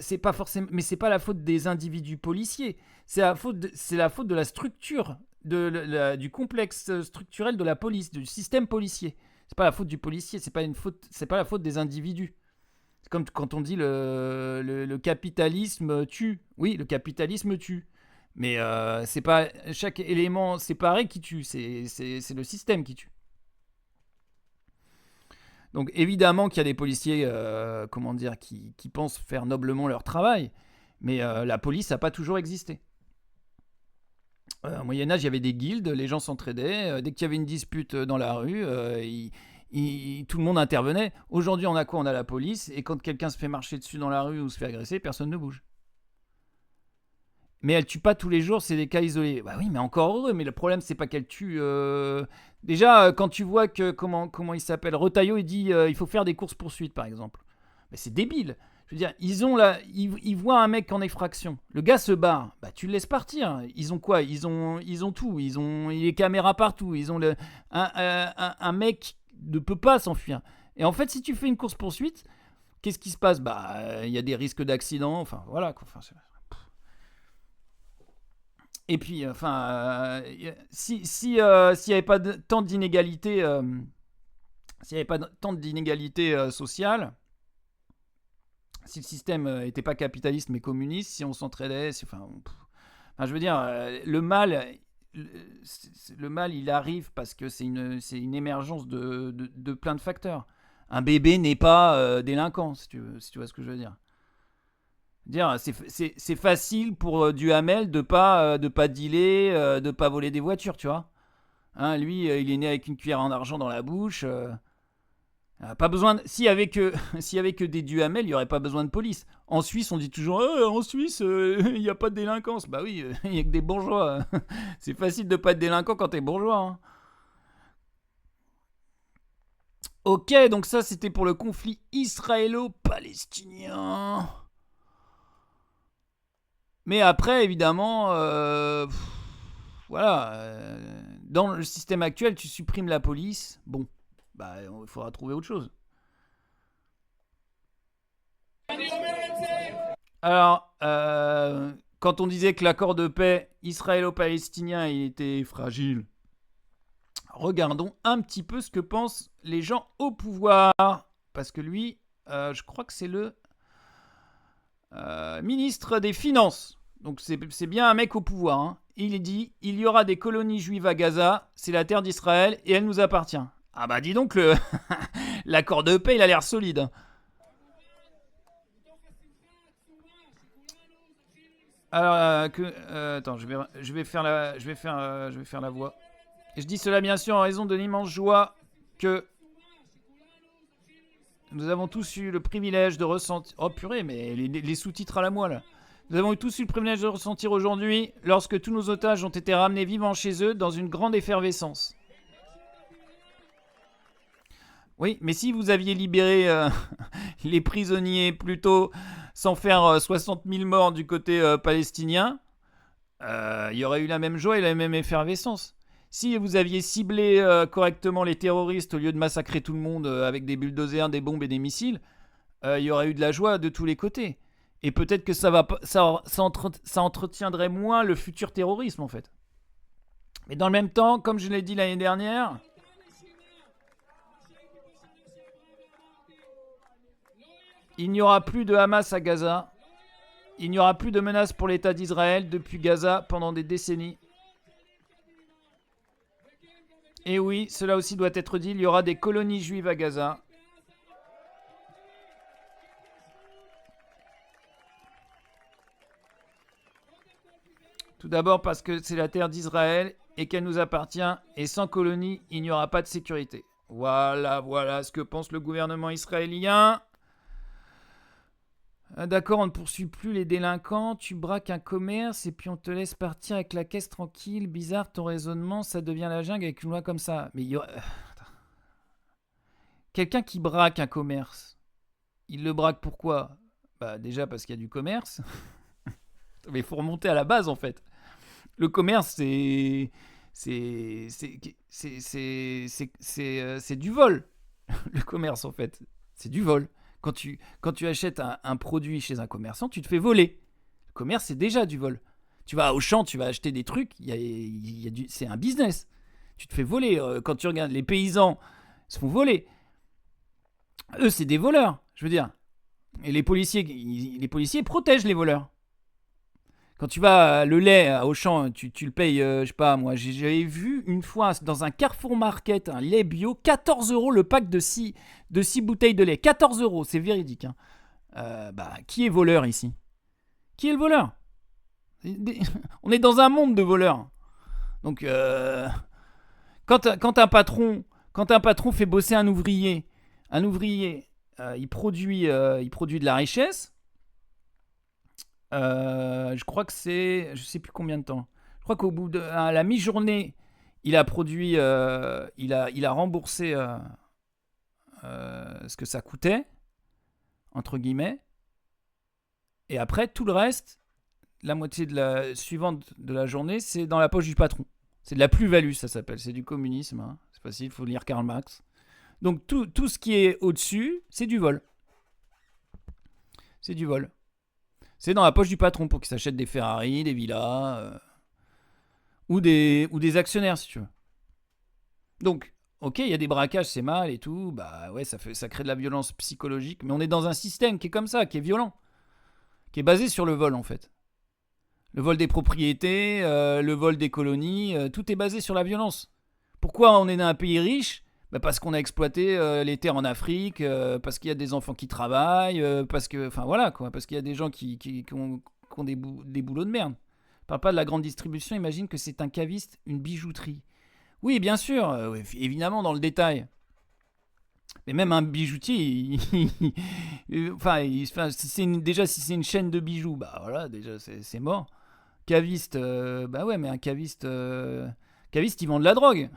C'est pas forcément, mais c'est pas la faute des individus policiers. C'est la faute de la structure, du complexe structurel de la police, du système policier. C'est pas la faute du policier, c'est pas la faute des individus. C'est comme quand on dit le capitalisme tue. Oui, le capitalisme tue. Mais c'est pas chaque élément séparé qui tue, c'est le système qui tue. Donc évidemment qu'il y a des policiers qui pensent faire noblement leur travail, mais la police n'a pas toujours existé. Au Moyen-Âge, il y avait des guildes, les gens s'entraidaient, dès qu'il y avait une dispute dans la rue, tout le monde intervenait. Aujourd'hui, on a quoi ? On a la police, et quand quelqu'un se fait marcher dessus dans la rue ou se fait agresser, personne ne bouge. Mais elle tue pas tous les jours, c'est des cas isolés. Bah oui, mais encore heureux. Mais le problème, c'est pas qu'elle tue. Déjà, quand tu vois que comment il s'appelle, Retailleau, il dit il faut faire des courses poursuites, par exemple. Mais c'est débile. Je veux dire, ils voient un mec en effraction. Le gars se barre. Bah tu le laisses partir. Ils ont quoi ? Ils ont tout. Ils ont les caméras partout. Ils ont un mec ne peut pas s'enfuir. Et en fait, si tu fais une course poursuite, qu'est-ce qui se passe ? Bah il y a des risques d'accident. Enfin voilà. Et puis, s'il n'y avait pas tant d'inégalités, sociales, si le système n'était pas capitaliste mais communiste, si on s'entraidait, je veux dire, le mal, il arrive parce que c'est une émergence de plein de facteurs. Un bébé n'est pas délinquant, si tu vois ce que je veux dire. C'est facile pour Duhamel de pas dealer, de pas voler des voitures, tu vois. Hein, lui, il est né avec une cuillère en argent dans la bouche. Pas besoin s'il y avait que des Duhamel, il n'y aurait pas besoin de police. En Suisse, on dit toujours en Suisse, il n'y a pas de délinquance. Bah oui, il n'y a que des bourgeois. C'est facile de pas être délinquant quand t'es bourgeois. Hein. Ok, donc ça c'était pour le conflit israélo-palestinien. Mais après, évidemment, voilà, dans le système actuel, tu supprimes la police. Bon. Bah, il faudra trouver autre chose. Alors, quand on disait que l'accord de paix israélo-palestinien était fragile, regardons un petit peu ce que pensent les gens au pouvoir. Parce que lui, je crois que c'est le ministre des Finances. Donc c'est bien un mec au pouvoir. Hein. Il dit, il y aura des colonies juives à Gaza, c'est la terre d'Israël et elle nous appartient. Ah bah dis donc, l'accord de paix, il a l'air solide. Alors, attends, je vais faire la voix. Et je dis cela bien sûr en raison de l'immense joie que nous avons tous eu le privilège de ressentir... Oh purée, mais les sous-titres à la moelle. Nous avons tous eu le privilège de ressentir aujourd'hui lorsque tous nos otages ont été ramenés vivants chez eux dans une grande effervescence. Oui, mais si vous aviez libéré les prisonniers plutôt sans faire 60 000 morts du côté palestinien, il y aurait eu la même joie et la même effervescence. Si vous aviez ciblé correctement les terroristes au lieu de massacrer tout le monde avec des bulldozers, des bombes et des missiles, il y aurait eu de la joie de tous les côtés. Et peut-être que ça entretiendrait moins le futur terrorisme en fait. Mais dans le même temps, comme je l'ai dit l'année dernière... Il n'y aura plus de Hamas à Gaza. Il n'y aura plus de menace pour l'État d'Israël depuis Gaza pendant des décennies. Et oui, cela aussi doit être dit, il y aura des colonies juives à Gaza. Tout d'abord parce que c'est la terre d'Israël et qu'elle nous appartient. Et sans colonie, il n'y aura pas de sécurité. Voilà ce que pense le gouvernement israélien. D'accord, on ne poursuit plus les délinquants, tu braques un commerce et puis on te laisse partir avec la caisse tranquille. Bizarre ton raisonnement, ça devient la jungle avec une loi comme ça. Mais il y aura... Quelqu'un qui braque un commerce, il le braque pourquoi ? Bah déjà parce qu'il y a du commerce. Mais il faut remonter à la base en fait. Le commerce c'est du vol. Le commerce en fait, c'est du vol. Quand tu achètes un produit chez un commerçant, tu te fais voler. Le commerce, c'est déjà du vol. Tu vas à Auchan, tu vas acheter des trucs, c'est un business. Tu te fais voler. Quand tu regardes, les paysans se font voler. Eux, c'est des voleurs, je veux dire. Et les policiers protègent les voleurs. Quand tu vas le lait à Auchan, tu le payes, je sais pas, moi, j'avais vu une fois dans un Carrefour Market, un lait bio, 14 € le pack de 6 bouteilles de lait. 14 €, c'est véridique. Hein. Qui est voleur ici ? Qui est le voleur ? On est dans un monde de voleurs. Donc, quand un patron fait bosser un ouvrier, il produit de la richesse. Je crois que c'est... Je sais plus combien de temps. Je crois qu'au bout de... À la mi-journée, il a produit... il a remboursé ce que ça coûtait, entre guillemets. Et après, tout le reste, la moitié de la suivante de la journée, c'est dans la poche du patron. C'est de la plus-value, ça s'appelle. C'est du communisme. Hein. C'est facile, il faut lire Karl Marx. Donc tout ce qui est au-dessus, c'est du vol. C'est du vol. C'est dans la poche du patron pour qu'il s'achète des Ferrari, des villas, ou des actionnaires, si tu veux. Donc, ok, il y a des braquages, c'est mal et tout. Bah ouais, ça crée de la violence psychologique. Mais on est dans un système qui est comme ça, qui est violent. Qui est basé sur le vol, en fait. Le vol des propriétés, le vol des colonies, tout est basé sur la violence. Pourquoi on est dans un pays riche ? Parce qu'on a exploité les terres en Afrique, parce qu'il y a des enfants qui travaillent, parce que, enfin voilà quoi, parce qu'il y a des gens qui ont des boulots de merde. Je parle pas de la grande distribution, imagine que c'est un caviste, une bijouterie. Oui, bien sûr, évidemment dans le détail. Mais même un bijoutier, déjà si c'est une chaîne de bijoux, bah voilà, déjà c'est mort. Caviste, bah ouais, mais un caviste, il vend de la drogue.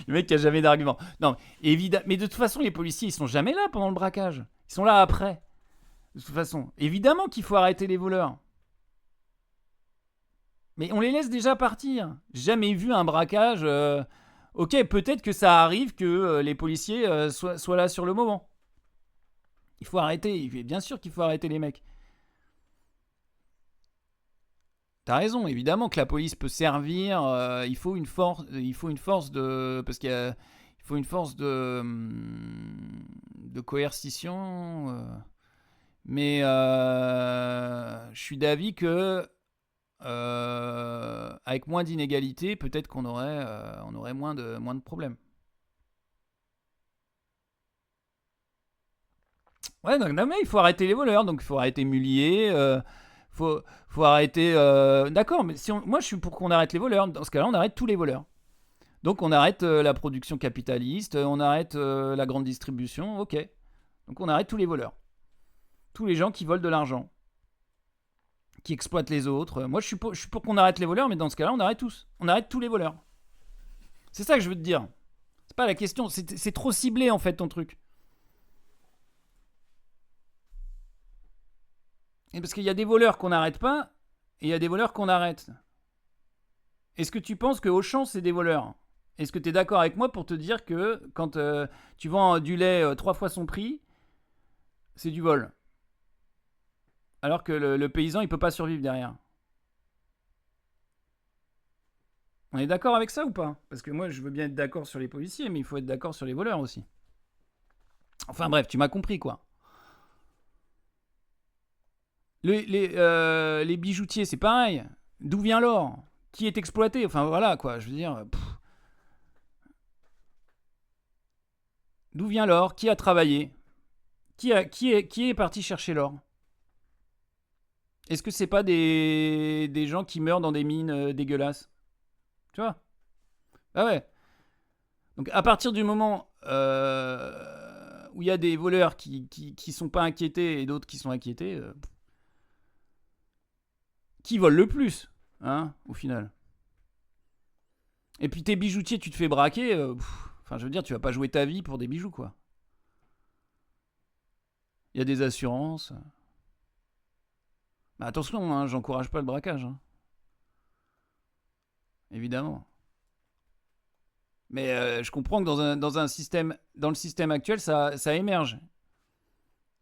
Le mec qui a jamais d'argument. Non, évidemment, mais de toute façon, les policiers, ils sont jamais là pendant le braquage. Ils sont là après. De toute façon, évidemment qu'il faut arrêter les voleurs. Mais on les laisse déjà partir. J'ai jamais vu un braquage. Ok, peut-être que ça arrive que les policiers soient là sur le moment. Il faut arrêter. Bien sûr qu'il faut arrêter les mecs. T'as raison, évidemment que la police peut servir. Il faut une force de, parce il faut une force de coercition. Mais je suis d'avis que avec moins d'inégalités, peut-être qu'on aurait moins de problèmes. Ouais, donc, non, mais il faut arrêter les voleurs, donc il faut arrêter Mullier. Faut arrêter. D'accord, mais moi je suis pour qu'on arrête les voleurs. Dans ce cas-là, on arrête tous les voleurs. Donc on arrête la production capitaliste, on arrête la grande distribution, ok. Donc on arrête tous les voleurs. Tous les gens qui volent de l'argent. Qui exploitent les autres. Moi je suis pour qu'on arrête les voleurs, mais dans ce cas-là, on arrête tous. On arrête tous les voleurs. C'est ça que je veux te dire. C'est pas la question, c'est trop ciblé en fait ton truc. Et parce qu'il y a des voleurs qu'on n'arrête pas, et il y a des voleurs qu'on arrête. Est-ce que tu penses que Auchan, c'est des voleurs ? Est-ce que tu es d'accord avec moi pour te dire que quand tu vends du lait 3 fois son prix, c'est du vol ? Alors que le paysan, il peut pas survivre derrière. On est d'accord avec ça ou pas ? Parce que moi, je veux bien être d'accord sur les policiers, mais il faut être d'accord sur les voleurs aussi. Enfin bref, tu m'as compris quoi. Les bijoutiers, c'est pareil. D'où vient l'or ? Qui est exploité ? Enfin voilà quoi, je veux dire. D'où vient l'or ? Qui a travaillé ? Qui est parti chercher l'or ? Est-ce que c'est pas des gens qui meurent dans des mines dégueulasses ? Tu vois ? Ah ouais. Donc à partir du moment où il y a des voleurs qui sont pas inquiétés et d'autres qui sont inquiétés, qui vole le plus, hein, au final ? Et puis tes bijoutiers, tu te fais braquer, enfin je veux dire, tu vas pas jouer ta vie pour des bijoux, quoi. Il y a des assurances. Mais attention, hein, j'encourage pas le braquage. Hein. Évidemment. Mais je comprends que dans le système actuel, ça émerge.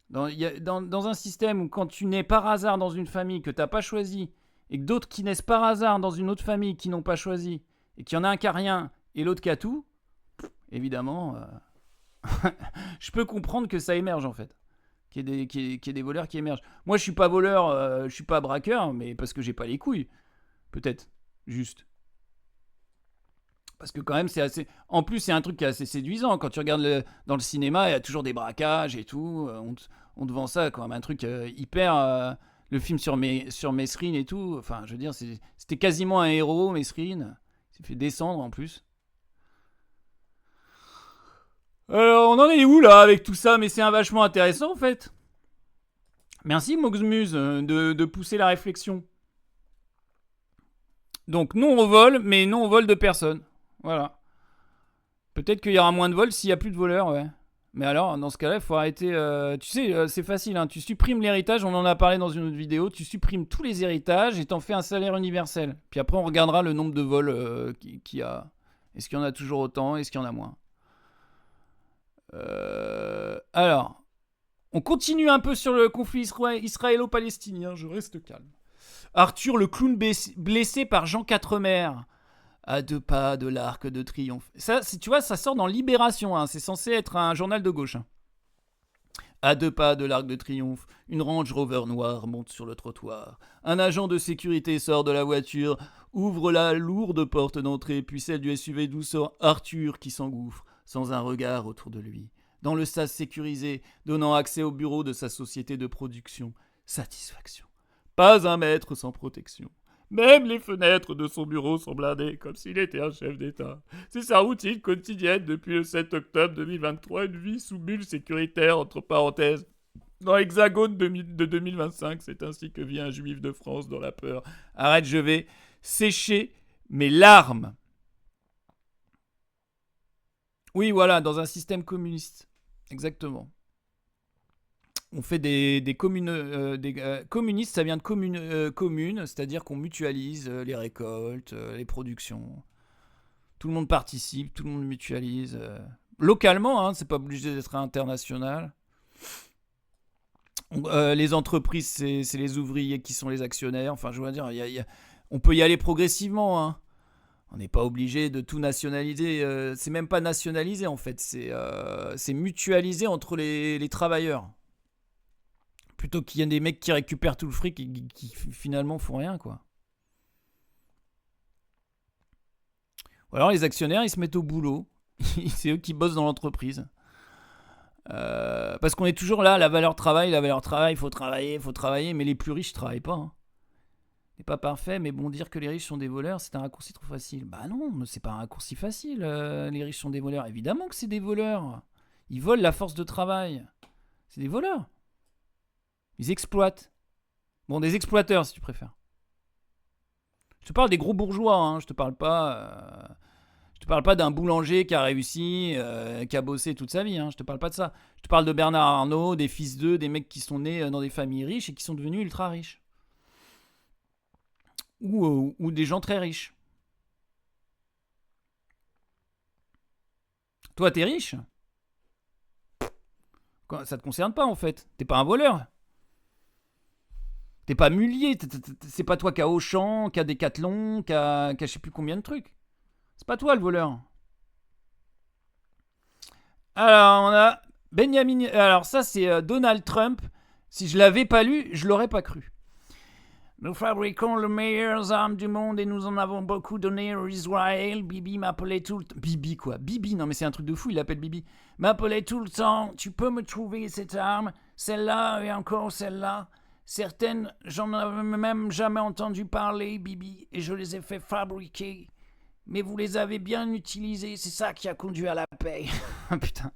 Dans un système où quand tu nais par hasard dans une famille que tu n'as pas choisi, et que d'autres qui naissent par hasard dans une autre famille qui n'ont pas choisi, et qu'il y en a un qui a rien et l'autre qui a tout, évidemment, je peux comprendre que ça émerge en fait. Qu'il y ait des voleurs qui émergent. Moi je suis pas voleur, je suis pas braqueur, mais parce que j'ai pas les couilles. Peut-être, juste. Parce que quand même c'est assez... En plus c'est un truc qui est assez séduisant. Quand tu regardes dans le cinéma, il y a toujours des braquages et tout. On te vend ça quand même, un truc hyper... le film sur Mesrine et tout. Enfin je veux dire, c'était quasiment un héros, Mesrine. Il s'est fait descendre en plus. On en est où là avec tout ça ? Mais c'est vachement intéressant en fait. Merci Moxmuse de pousser la réflexion. Donc non au vol, mais non au vol de personne. Voilà. Peut-être qu'il y aura moins de vols s'il n'y a plus de voleurs, ouais. Mais alors, dans ce cas-là, il faut arrêter... tu sais, c'est facile, hein. Tu supprimes l'héritage, on en a parlé dans une autre vidéo, tu supprimes tous les héritages et t'en fais un salaire universel. Puis après, on regardera le nombre de vols qu'il y a. Est-ce qu'il y en a toujours autant ? Est-ce qu'il y en a moins ? Alors, on continue un peu sur le conflit israélo-palestinien, je reste calme. Arthur, le clown blessé par Jean Quatremer, à 2 pas de l'Arc de Triomphe. Ça, tu vois, ça sort dans Libération, hein. C'est censé être un journal de gauche. Hein. À 2 pas de l'Arc de Triomphe, une Range Rover noire monte sur le trottoir. Un agent de sécurité sort de la voiture, ouvre la lourde porte d'entrée, puis celle du SUV d'où sort Arthur qui s'engouffre, sans un regard autour de lui, dans le sas sécurisé, donnant accès au bureau de sa société de production. Satisfaction. Pas un mètre sans protection. Même les fenêtres de son bureau sont blindées, comme s'il était un chef d'État. C'est sa routine quotidienne depuis le 7 octobre 2023, une vie sous bulle sécuritaire, entre parenthèses. Dans l'hexagone de 2025, c'est ainsi que vit un juif de France dans la peur. Arrête, je vais sécher mes larmes. Oui, voilà, dans un système communiste. Exactement. On fait des communes. Communistes, ça vient de commune, c'est-à-dire qu'on mutualise les récoltes, les productions. Tout le monde participe, tout le monde mutualise. Localement, hein, c'est pas obligé d'être international. Les entreprises, c'est les ouvriers qui sont les actionnaires. Enfin, je veux dire, on peut y aller progressivement. Hein. On n'est pas obligé de tout nationaliser. C'est même pas nationalisé, en fait. C'est mutualisé entre les travailleurs. Plutôt qu'il y ait des mecs qui récupèrent tout le fric et qui finalement font rien, quoi. Ou alors les actionnaires, ils se mettent au boulot. C'est eux qui bossent dans l'entreprise. Parce qu'on est toujours là, la valeur travail, il faut travailler, mais les plus riches ne travaillent pas. Hein. C'est pas parfait, mais bon, dire que les riches sont des voleurs, c'est un raccourci trop facile. Bah non, c'est pas un raccourci facile, les riches sont des voleurs. Évidemment que c'est des voleurs. Ils volent la force de travail. C'est des voleurs. Ils exploitent. Bon, des exploiteurs, si tu préfères. Je te parle des gros bourgeois, hein. Je te parle pas d'un boulanger qui a réussi, qui a bossé toute sa vie. Hein. Je te parle pas de ça. Je te parle de Bernard Arnault, des fils d'eux, des mecs qui sont nés dans des familles riches et qui sont devenus ultra riches. Ou des gens très riches. Toi, t'es riche ? Ça te concerne pas, en fait. T'es pas un voleur. T'es pas mulier. C'est pas toi qui a Auchan, qui a Decathlon, qui a je sais plus combien de trucs. C'est pas toi le voleur. Alors, on a Benjamin. Alors, ça, c'est Donald Trump. Si je l'avais pas lu, je l'aurais pas cru. Nous fabriquons les meilleures armes du monde et nous en avons beaucoup donné à Israël. Bibi m'appelait tout le temps. Bibi, quoi. Bibi, non, mais c'est un truc de fou, il l'appelle Bibi. M'appelait tout le temps. Tu peux me trouver cette arme, celle-là et encore celle-là. Certaines, j'en avais même jamais entendu parler, Bibi, et je les ai fait fabriquer. Mais vous les avez bien utilisés, c'est ça qui a conduit à la paix. Putain.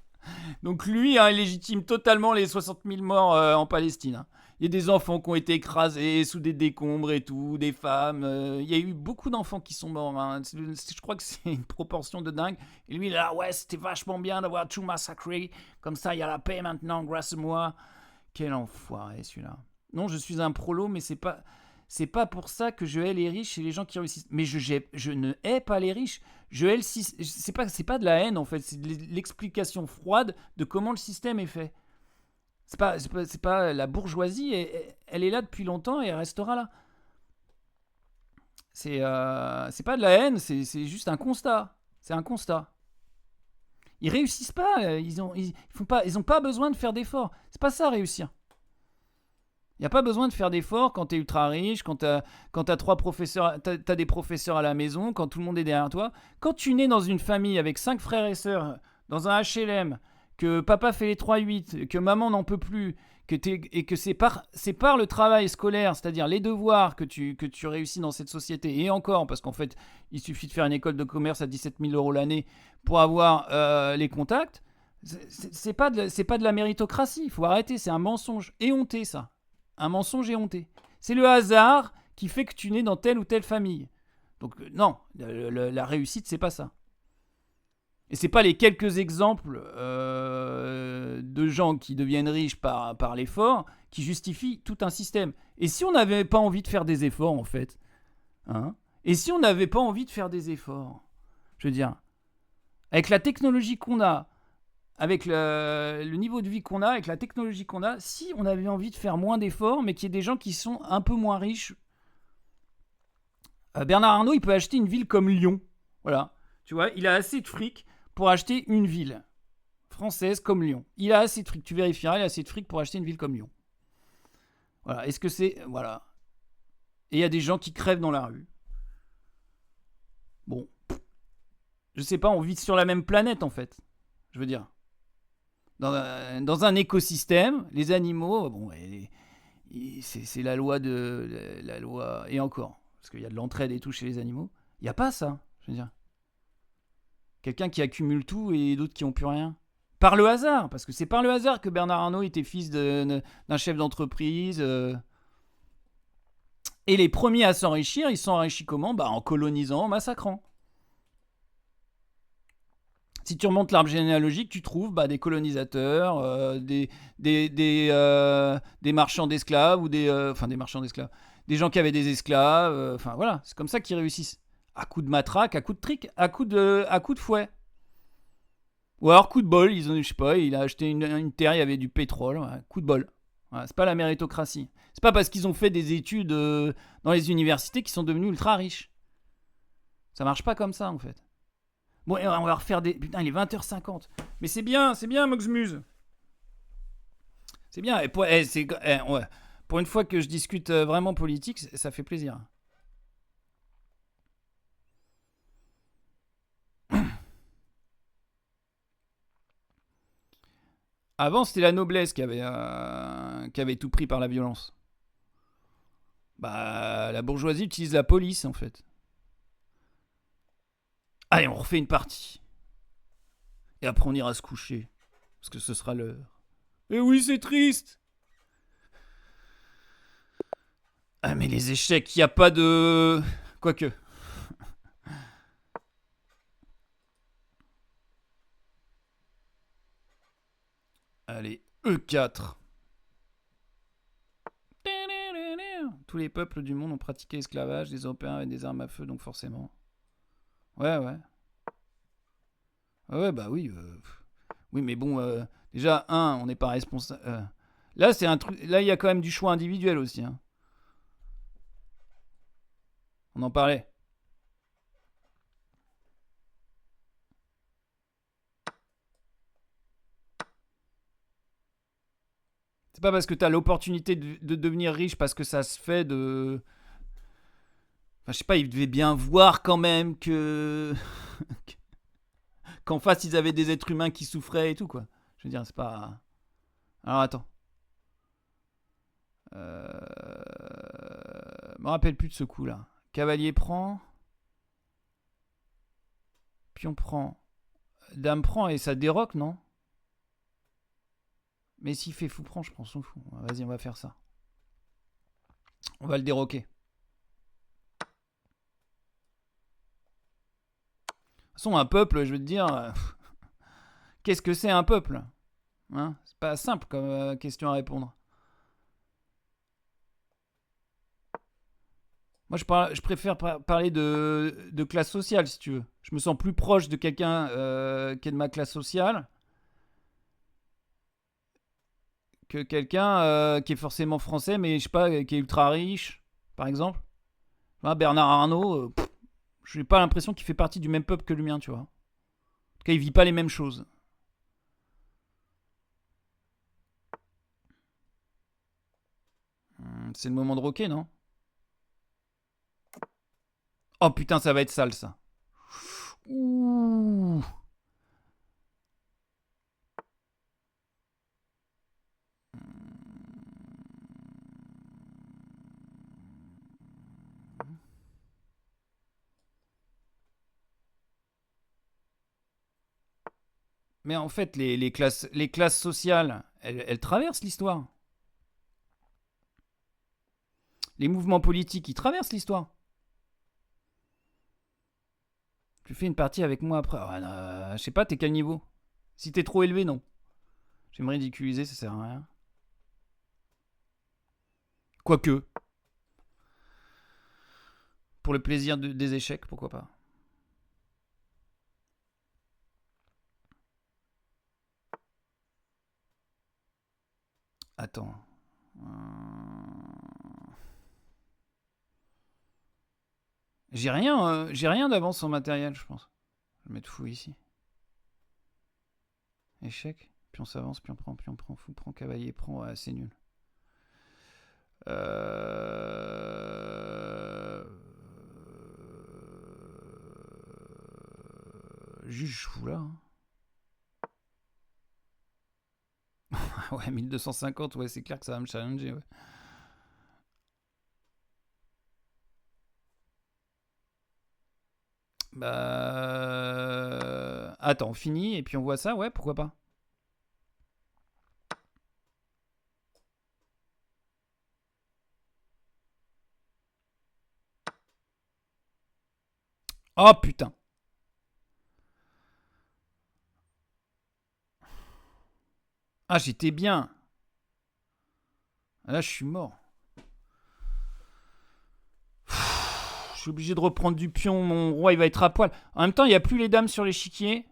Donc lui, hein, il légitime totalement les 60 000 morts en Palestine. Hein. Il y a des enfants qui ont été écrasés sous des décombres et tout, des femmes. Il y a eu beaucoup d'enfants qui sont morts. Hein. Je crois que c'est une proportion de dingue. Et lui, là, ouais, c'était vachement bien d'avoir tout massacré. Comme ça, il y a la paix maintenant grâce à moi. Quel enfoiré, celui-là. Non, je suis un prolo, mais c'est pas pour ça que je hais les riches et les gens qui réussissent. Mais je ne hais pas les riches. Je hais c'est pas de la haine, en fait. C'est de l'explication froide de comment le système est fait. C'est pas la bourgeoisie. Elle est là depuis longtemps et elle restera là. C'est pas de la haine, c'est juste un constat. C'est un constat. Ils réussissent pas. Ils ont pas besoin de faire d'efforts. C'est pas ça, réussir. Il n'y a pas besoin de faire d'efforts quand tu es ultra riche, quand tu as 3 professeurs, t'as des professeurs à la maison, quand tout le monde est derrière toi. Quand tu nais dans une famille avec 5 frères et sœurs, dans un HLM, que papa fait les 3-8, que maman n'en peut plus, et que c'est par le travail scolaire, c'est-à-dire les devoirs que tu réussis dans cette société, et encore, parce qu'en fait, il suffit de faire une école de commerce à 17 000 € l'année pour avoir les contacts, c'est pas de la méritocratie, il faut arrêter, c'est un mensonge éhonté, ça. Un mensonge éhonté. C'est le hasard qui fait que tu nais dans telle ou telle famille. Donc non, la réussite, c'est pas ça. Et c'est pas les quelques exemples de gens qui deviennent riches par l'effort qui justifient tout un système. Et si on n'avait pas envie de faire des efforts, en fait, hein, et si on n'avait pas envie de faire des efforts, je veux dire, avec la technologie qu'on a, avec le niveau de vie qu'on a, avec la technologie qu'on a, si on avait envie de faire moins d'efforts, mais qu'il y ait des gens qui sont un peu moins riches. Bernard Arnault, il peut acheter une ville comme Lyon. Voilà. Tu vois, il a assez de fric pour acheter une ville française comme Lyon. Il a assez de fric. Tu vérifieras, il a assez de fric pour acheter une ville comme Lyon. Voilà. Est-ce que c'est... Voilà. Et il y a des gens qui crèvent dans la rue. Bon. Je sais pas, on vit sur la même planète, en fait. Je veux dire. Dans un écosystème, les animaux, bon, c'est la loi et encore, parce qu'il y a de l'entraide et tout chez les animaux. Il n'y a pas ça, je veux dire. Quelqu'un qui accumule tout et d'autres qui n'ont plus rien. Par le hasard, parce que c'est par le hasard que Bernard Arnault était fils d'un chef d'entreprise. Et les premiers à s'enrichir, ils se sont enrichis comment ? En colonisant, en massacrant. Si tu remontes l'arbre généalogique, tu trouves des colonisateurs, des marchands d'esclaves, ou des marchands d'esclaves, des gens qui avaient des esclaves, voilà, c'est comme ça qu'ils réussissent. À coups de matraque, à coups de trick, à coups de fouet. Ou alors coup de bol, il a acheté une terre, il y avait du pétrole, coup de bol. Voilà, c'est pas la méritocratie. C'est pas parce qu'ils ont fait des études dans les universités qu'ils sont devenus ultra riches. Ça marche pas comme ça en fait. Bon, on va refaire des... Putain, il est 20h50. Mais c'est bien, Moxmuse. C'est bien. Et pour une fois que je discute vraiment politique, ça fait plaisir. Avant, c'était la noblesse qui avait tout pris par la violence. La bourgeoisie utilise la police, en fait. Allez, on refait une partie. Et après, on ira se coucher. Parce que ce sera l'heure. Et oui, c'est triste. Ah, mais les échecs, il n'y a pas de... Quoique. Allez, E4. Tous les peuples du monde ont pratiqué l'esclavage, les Européens avaient des armes à feu, donc forcément. Ouais. Ouais, oui. Oui, mais bon, déjà, on n'est pas responsable. Là, c'est un truc. Là, il y a quand même du choix individuel aussi. Hein. On en parlait. C'est pas parce que t'as l'opportunité de devenir riche parce que ça se fait de... Enfin, je sais pas, ils devaient bien voir quand même que... qu'en face, ils avaient des êtres humains qui souffraient et tout, quoi. Je veux dire, c'est pas... Alors, attends. Je me rappelle plus de ce coup-là. Cavalier prend... Pion prend... Dame prend et ça déroque, non ? Mais s'il fait fou prend, je prends son fou. Vas-y, on va faire ça. On va le déroquer. De toute façon, un peuple, je veux te dire... Qu'est-ce que c'est un peuple ? Hein ? C'est pas simple comme question à répondre. Moi, je préfère parler de classe sociale, si tu veux. Je me sens plus proche de quelqu'un qui est de ma classe sociale que quelqu'un qui est forcément français, mais je sais pas, qui est ultra riche, par exemple. Bernard Arnault, je n'ai pas l'impression qu'il fait partie du même peuple que le mien, tu vois. En tout cas, il vit pas les mêmes choses. C'est le moment de rocker, non ? Oh putain, ça va être sale, ça. Ouh. Mais en fait, les classes sociales, elles traversent l'histoire. Les mouvements politiques, ils traversent l'histoire. Tu fais une partie avec moi après. Je sais pas, t'es quel niveau ? Si t'es trop élevé, non. J'aime ridiculiser, ça sert à rien. Quoique. Pour le plaisir des échecs, pourquoi pas. Attends. J'ai rien d'avance en matériel, je pense. Je vais mettre fou ici. Échec. Pion s'avance, pion prend, fou prend, cavalier prend. Ouais, c'est nul. Juge fou là. Ouais, 1250, ouais, c'est clair que ça va me challenger, ouais. Attends, on finit et puis on voit ça, ouais, pourquoi pas. Oh putain. Ah, j'étais bien. Là, je suis mort. Je suis obligé de reprendre du pion. Mon roi, il va être à poil. En même temps, il n'y a plus les dames sur l'échiquier.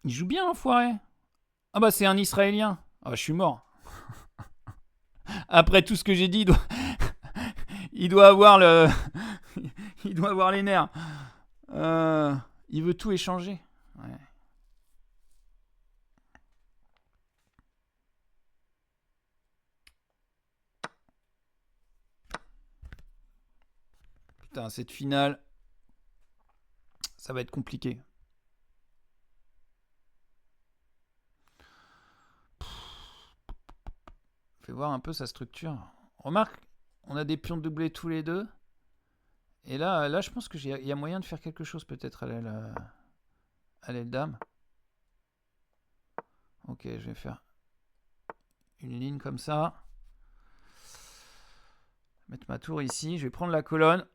Il joue bien, l'enfoiré. Ah bah, c'est un Israélien. Ah, je suis mort. Après tout ce que j'ai dit, il doit avoir le... il doit avoir les nerfs. Il veut tout échanger. Ouais. Putain, cette finale, ça va être compliqué. Fais voir un peu sa structure. Remarque, on a des pions doublés tous les deux. Et là je pense qu'il y a moyen de faire quelque chose peut-être à l'aile dame. Ok, je vais faire une ligne comme ça. Mettre ma tour ici. Je vais prendre la colonne.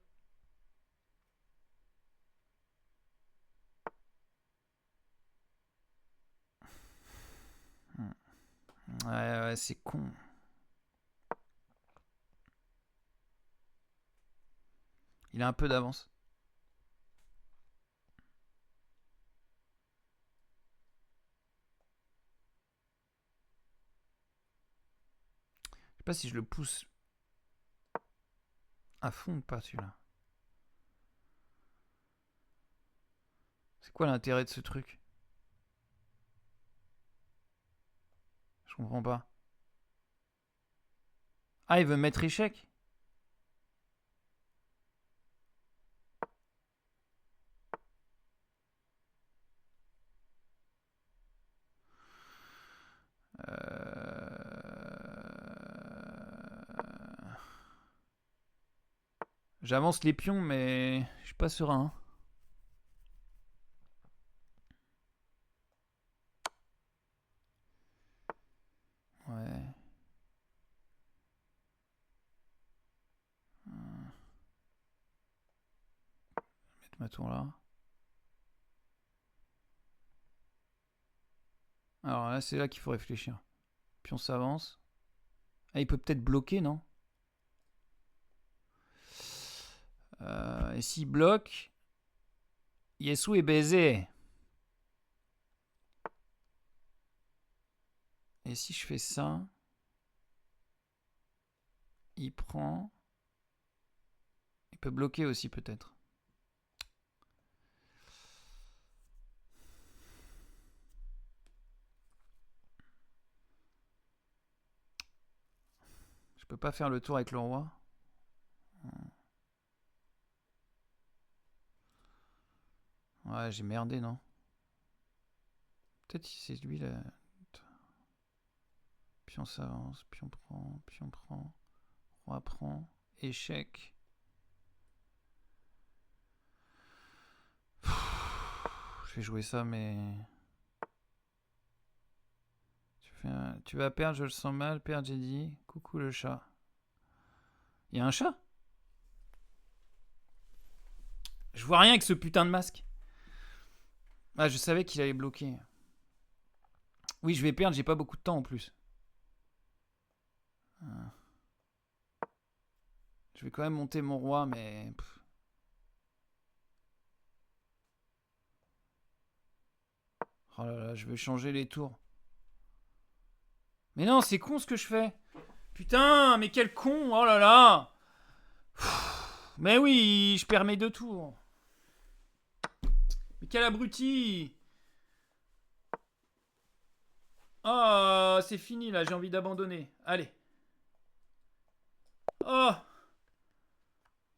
Ouais, c'est con. Il a un peu d'avance. Je sais pas si je le pousse à fond ou pas celui-là. C'est quoi l'intérêt de ce truc? Je comprends pas. Ah, il veut mettre échec? J'avance les pions, mais je suis pas serein. Ouais. Mettre ma tour là. Alors là, c'est là qu'il faut réfléchir. Pion s'avance. Ah, il peut peut-être bloquer, non? Et s'il bloque, Yesu est baisé. Et si je fais ça, il prend. Il peut bloquer aussi peut-être. Je peux pas faire le tour avec le roi. Ouais, j'ai merdé, non? Peut-être si c'est lui là. Pion s'avance, pion prend, roi prend, échec. Je vais jouer ça, mais... Tu vas perdre, je le sens mal, perdre, j'ai dit. Coucou le chat. Il y a un chat? Je vois rien avec ce putain de masque. Ah, je savais qu'il allait bloquer. Oui, je vais perdre, j'ai pas beaucoup de temps en plus. Je vais quand même monter mon roi, mais... Oh là là, je vais changer les tours. Mais non, c'est con ce que je fais. Putain, mais quel con, oh là là. Mais oui, je perds mes 2 tours. Mais quel abruti. Oh, c'est fini là, j'ai envie d'abandonner. Allez. Oh.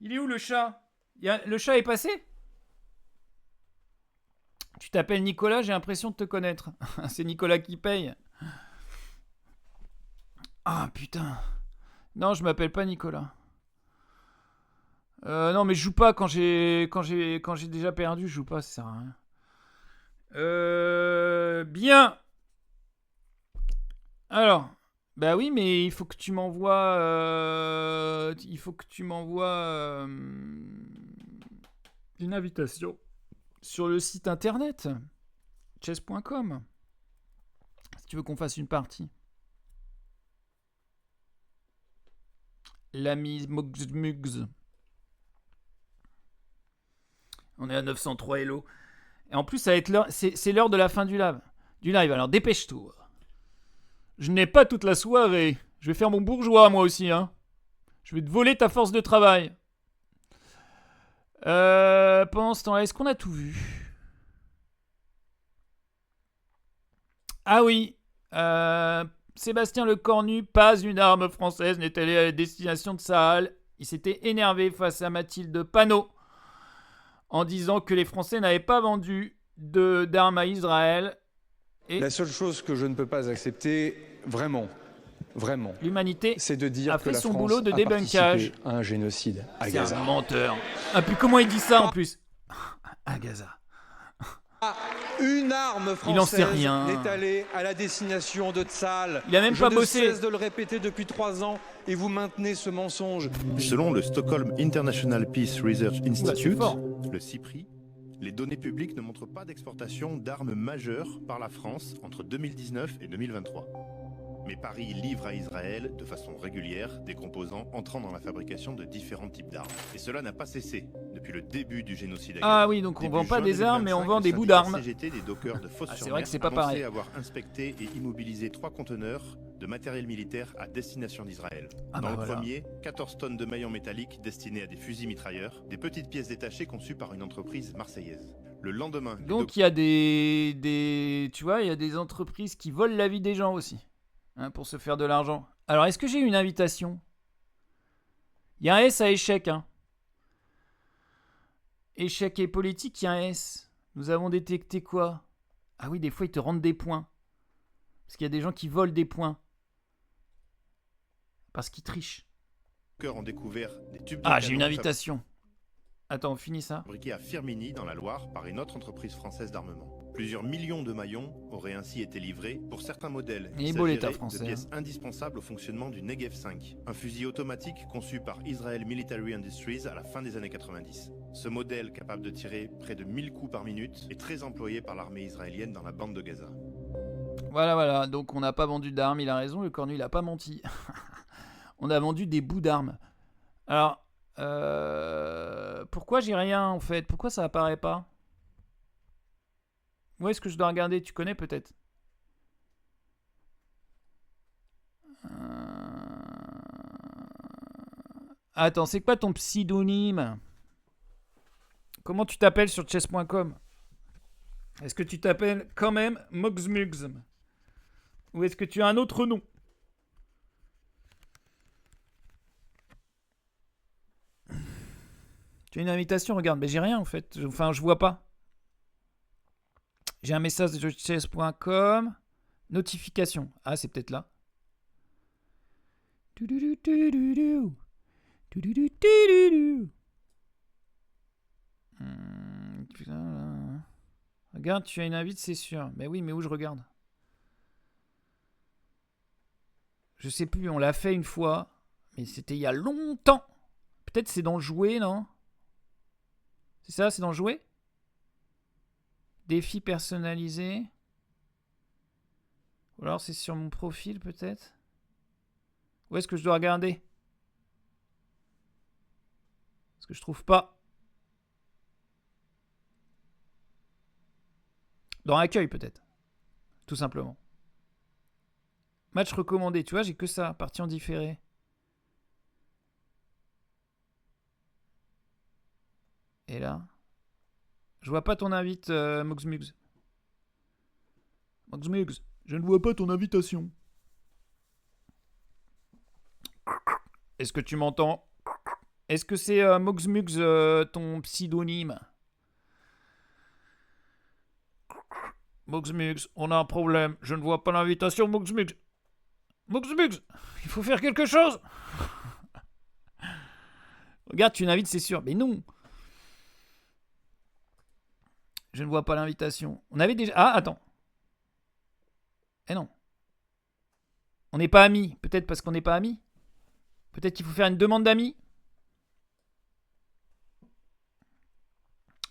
Il est où le chat? Le chat est passé? Tu t'appelles Nicolas, j'ai l'impression de te connaître. C'est Nicolas qui paye. Ah putain. Non, je m'appelle pas Nicolas. Non, mais je joue pas quand j'ai déjà perdu, je joue pas, ça sert à rien. Bien. Alors, bah oui, mais il faut que tu m'envoies, une invitation sur le site internet chess.com si tu veux qu'on fasse une partie. L'ami Mugs. On est à 903 hello. Et en plus, ça va être l'heure, c'est l'heure de la fin du live. Alors dépêche-toi. Je n'ai pas toute la soirée. Je vais faire mon bourgeois, moi aussi. Hein. Je vais te voler ta force de travail. Pendant ce temps-là, est-ce qu'on a tout vu? Ah oui. Sébastien Lecornu, pas une arme française n'est allée à la destination de Sahel. Il s'était énervé face à Mathilde Panot en disant que les Français n'avaient pas vendu d'armes à Israël. Et la seule chose que je ne peux pas accepter, vraiment, l'humanité c'est de dire a que fait la son France boulot de a débunkage participé à un génocide à C'est Gaza. un menteur. Ah, puis comment il dit ça en plus? À Gaza. Une arme Il en sait française rien. n'est allée à la destination de Tsahal. Il a même pas bossé. Je ne cesse de le répéter depuis 3 ans et vous maintenez ce mensonge. Selon le Stockholm International Peace Research Institute, fort. le CIPRI, les données publiques ne montrent pas d'exportation d'armes majeures par la France entre 2019 et 2023. Mais Paris livre à Israël de façon régulière des composants entrant dans la fabrication de différents types d'armes. Et cela n'a pas cessé depuis le début du génocide à Gaza. Ah oui, donc on Début vend pas juin des armes, mais on 2025, vend des le bouts syndicat d'armes. CGT des dockers de Fos-sur-Mer c'est vrai que c'est pas annonçait pareil. avoir inspecté et immobilisé 3 conteneurs de matériel militaire à destination d'Israël. Ah Dans bah le voilà. premier, 14 tonnes de maillons métalliques destinés à des fusils mitrailleurs, des petites pièces détachées conçues par une entreprise marseillaise. Le lendemain, Donc il y a tu vois, il y a des entreprises qui volent la vie des gens aussi, hein, pour se faire de l'argent. Alors est-ce que j'ai une invitation? Il y a un S à échec, hein. Échec et politique, il y a un S. Nous avons détecté quoi? Ah oui, des fois ils te rendent des points. Parce qu'il y a des gens qui volent des points. Parce qu'ils trichent. Les dockers ont découvert des tubes de Ah, j'ai canon une invitation. Attends, on finit ça. fabriqués à Firminy dans la Loire par une autre entreprise française d'armement. Plusieurs millions de maillons auraient ainsi été livrés. Pour certains modèles, Il est il beau l'État s'agirait français, de pièces indispensables au fonctionnement du Negev 5, un fusil automatique conçu par Israel Military Industries à la fin des années 90. Ce modèle, capable de tirer près de 1000 coups par minute, est très employé par l'armée israélienne dans la bande de Gaza. Voilà. Donc on n'a pas vendu d'armes, il a raison, le cornu il a pas menti. On a vendu des bouts d'armes. Alors, pourquoi j'ai rien en fait? Pourquoi ça apparaît pas? Où est-ce que je dois regarder? Tu connais peut-être? Attends, c'est quoi ton pseudonyme? Comment tu t'appelles sur chess.com? Est-ce que tu t'appelles quand même Moxmugs? Ou est-ce que tu as un autre nom? Tu as une invitation, regarde. Mais j'ai rien en fait. Enfin, je vois pas. J'ai un message de chess.com. Notification. Ah, c'est peut-être là. Regarde, tu as une invite, c'est sûr. Mais oui, mais où je regarde? Je sais plus, on l'a fait une fois. Mais c'était il y a longtemps. Peut-être c'est dans le jouet, non? C'est ça, c'est dans le jouet? Défi personnalisé. Ou alors c'est sur mon profil peut-être? Où est-ce que je dois regarder? Parce que je trouve pas. Dans accueil peut-être. Tout simplement. Match recommandé, tu vois, j'ai que ça. Partie en différé. Et là, je vois pas ton invite, Moxmugs. Moxmugs, je ne vois pas ton invitation. Est-ce que tu m'entends? Est-ce que c'est Moxmugs ton pseudonyme? Moxmugs, on a un problème. Je ne vois pas l'invitation, Moxmugs. Moxmugs, il faut faire quelque chose. Regarde, tu l'invites, c'est sûr. Mais non. Je ne vois pas l'invitation. On avait déjà... Ah, attends. Eh non. On n'est pas amis. Peut-être parce qu'on n'est pas amis. Peut-être qu'il faut faire une demande d'amis.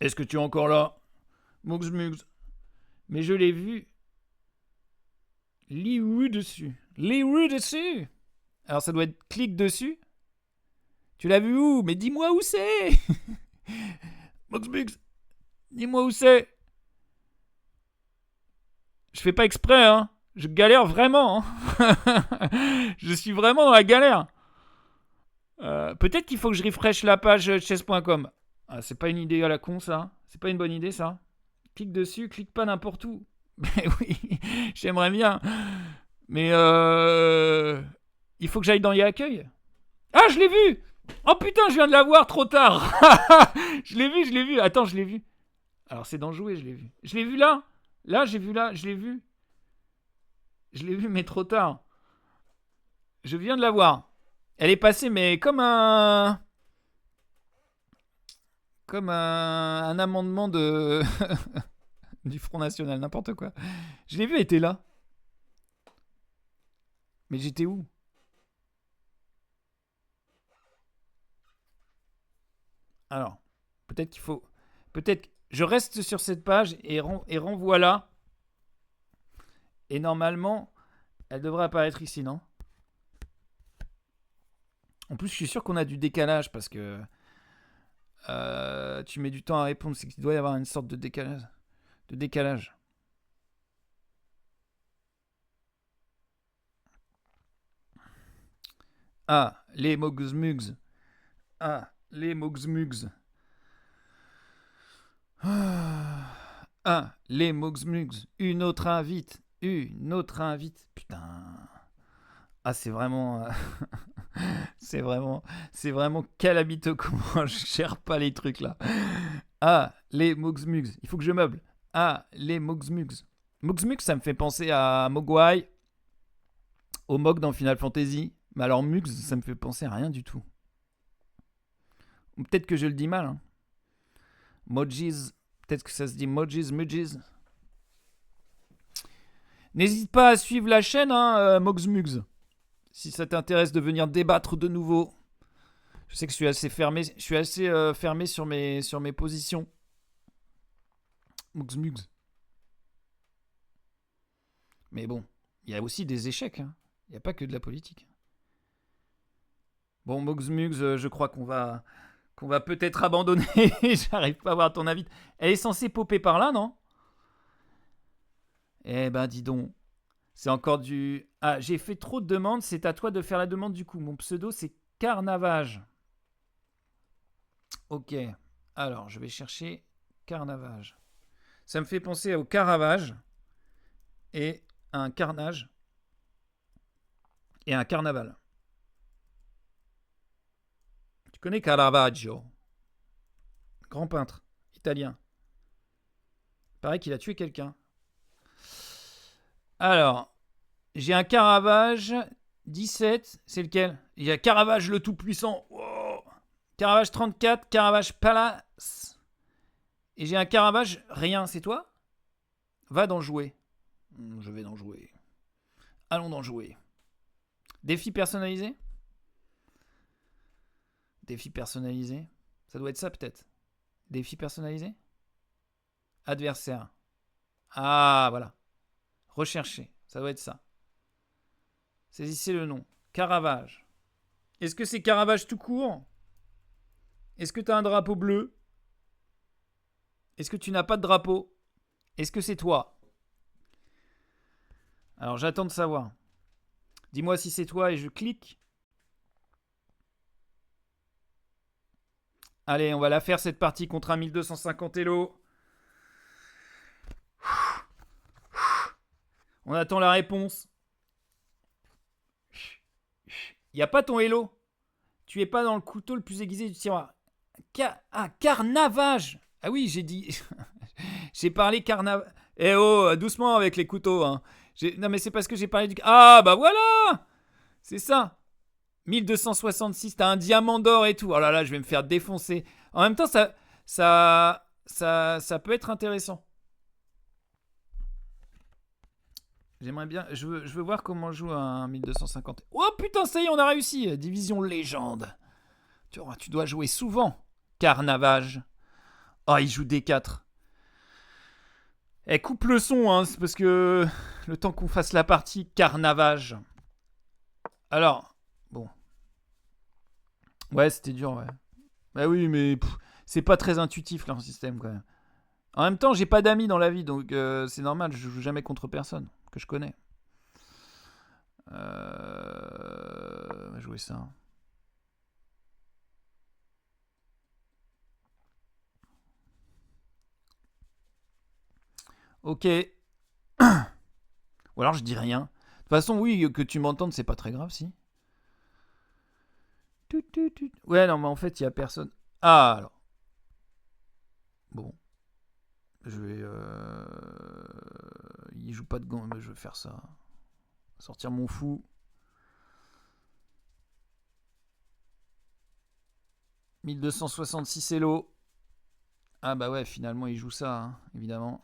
Est-ce que tu es encore là, Moxmugs? Mais je l'ai vu. Lis où dessus? Lis où dessus? Alors ça doit être clique dessus. Tu l'as vu où? Mais dis-moi où c'est. Moxmugs, dis-moi où c'est. Je fais pas exprès, hein. Je galère vraiment. Hein. Je suis vraiment dans la galère. Peut-être qu'il faut que je refresh la page chess.com. Ah, c'est pas une idée à la con, ça. C'est pas une bonne idée, ça. Clique dessus, clique pas n'importe où. Mais oui, j'aimerais bien. Mais il faut que j'aille dans les accueils. Ah, je l'ai vu. Oh putain, je viens de la voir trop tard. Je l'ai vu. Attends, je l'ai vu. Alors, c'est dans jouer, je l'ai vu. Je l'ai vu là. Là, j'ai vu là. Je l'ai vu. Je l'ai vu, mais trop tard. Je viens de la voir. Elle est passée, mais comme un amendement de du Front National, n'importe quoi. Je l'ai vu, elle était là. Mais j'étais où? Alors, peut-être qu'il faut... Peut-être je reste sur cette page et renvoie là. Et normalement, elle devrait apparaître ici, non? En plus, je suis sûr qu'on a du décalage parce que tu mets du temps à répondre. C'est qu'il doit y avoir une sorte de décalage. Ah, les Moxmugs. Ah, les Moxmugs. Ah, les Moxmugs. Une autre invite. Putain. Ah, c'est vraiment... c'est vraiment calamito comment je gère pas les trucs là. Ah, les Moxmugs. Il faut que je meuble. Ah, les Moxmugs. Moxmugs, ça me fait penser à Mogwai, au Mog dans Final Fantasy. Mais alors Mugs, ça me fait penser à rien du tout. Ou peut-être que je le dis mal. Hein. Mojis. Peut-être que ça se dit Mojis, Mujis. N'hésite pas à suivre la chaîne, hein, Moxmugs. Si ça t'intéresse de venir débattre de nouveau. Je sais que je suis assez fermé. Je suis assez fermé sur mes positions. Moxmugs. Mais bon, il y a aussi des échecs. Hein. Il n'y a pas que de la politique. Bon, Moxmugs, je crois qu'on va peut-être abandonner. J'arrive pas à voir ton avis. Elle est censée popper par là, non? Eh ben, dis donc. C'est encore du... Ah, j'ai fait trop de demandes. C'est à toi de faire la demande du coup. Mon pseudo, c'est Carnavage. Ok. Alors, je vais chercher Carnavage. Ça me fait penser au Caravage et à un carnage et à un carnaval. Tu connais Caravaggio? Grand peintre italien. Il paraît qu'il a tué quelqu'un. Alors, j'ai un Caravage 17. C'est lequel? Il y a Caravage le Tout-Puissant. Wow. Caravage 34. Caravage Palace. Et j'ai un Caravage rien. C'est toi? Va dans jouer. Je vais dans jouer. Allons dans jouer. Défi personnalisé? Défi personnalisé? Ça doit être ça peut-être. Défi personnalisé? Adversaire. Ah, voilà. Rechercher. Ça doit être ça. Saisissez le nom. Caravage. Est-ce que c'est Caravage tout court? Est-ce que tu as un drapeau bleu? Est-ce que tu n'as pas de drapeau? Est-ce que c'est toi? Alors j'attends de savoir. Dis-moi si c'est toi et je clique. Allez, on va la faire cette partie contre un 1250 Elo. On attend la réponse. Il n'y a pas ton Elo. Tu es pas dans le couteau le plus aiguisé du tiroir. Carnavage. Ah oui, j'ai dit... j'ai parlé carnavage. Eh oh, doucement avec les couteaux. Hein. Non mais c'est parce que j'ai parlé du... Ah bah voilà. C'est ça. 1266, t'as un diamant d'or et tout. Oh là là, je vais me faire défoncer. En même temps, ça peut être intéressant. J'aimerais bien... Je veux voir comment on joue un 1250. Oh putain, ça y est, on a réussi. Division légende. Tu dois jouer souvent. Carnavage. Oh, il joue D4. Eh, coupe le son, hein, c'est parce que le temps qu'on fasse la partie, Carnavage. Alors, bon. Ouais, c'était dur, ouais. Bah oui, mais c'est pas très intuitif, leur système, quand même. En même temps, j'ai pas d'amis dans la vie, donc c'est normal, je joue jamais contre personne que je connais. On va jouer ça. Ok. Ou alors je dis rien. De toute façon, oui, que tu m'entendes, c'est pas très grave, si. Ouais, non, mais en fait, il y a personne. Ah, alors. Bon. Je vais... Il joue pas de gants, mais je vais faire ça. Sortir mon fou. « 1266 Hello. Ah bah ouais, finalement, il joue ça, hein, évidemment.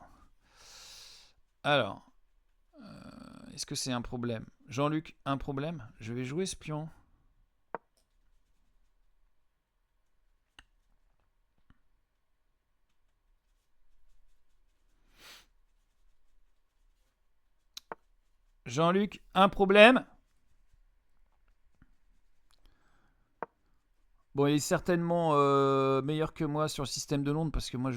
Alors... est-ce que c'est un problème? Jean-Luc, un problème? Je vais jouer espion. Jean-Luc, un problème? Bon, il est certainement meilleur que moi sur le système de Londres parce que moi,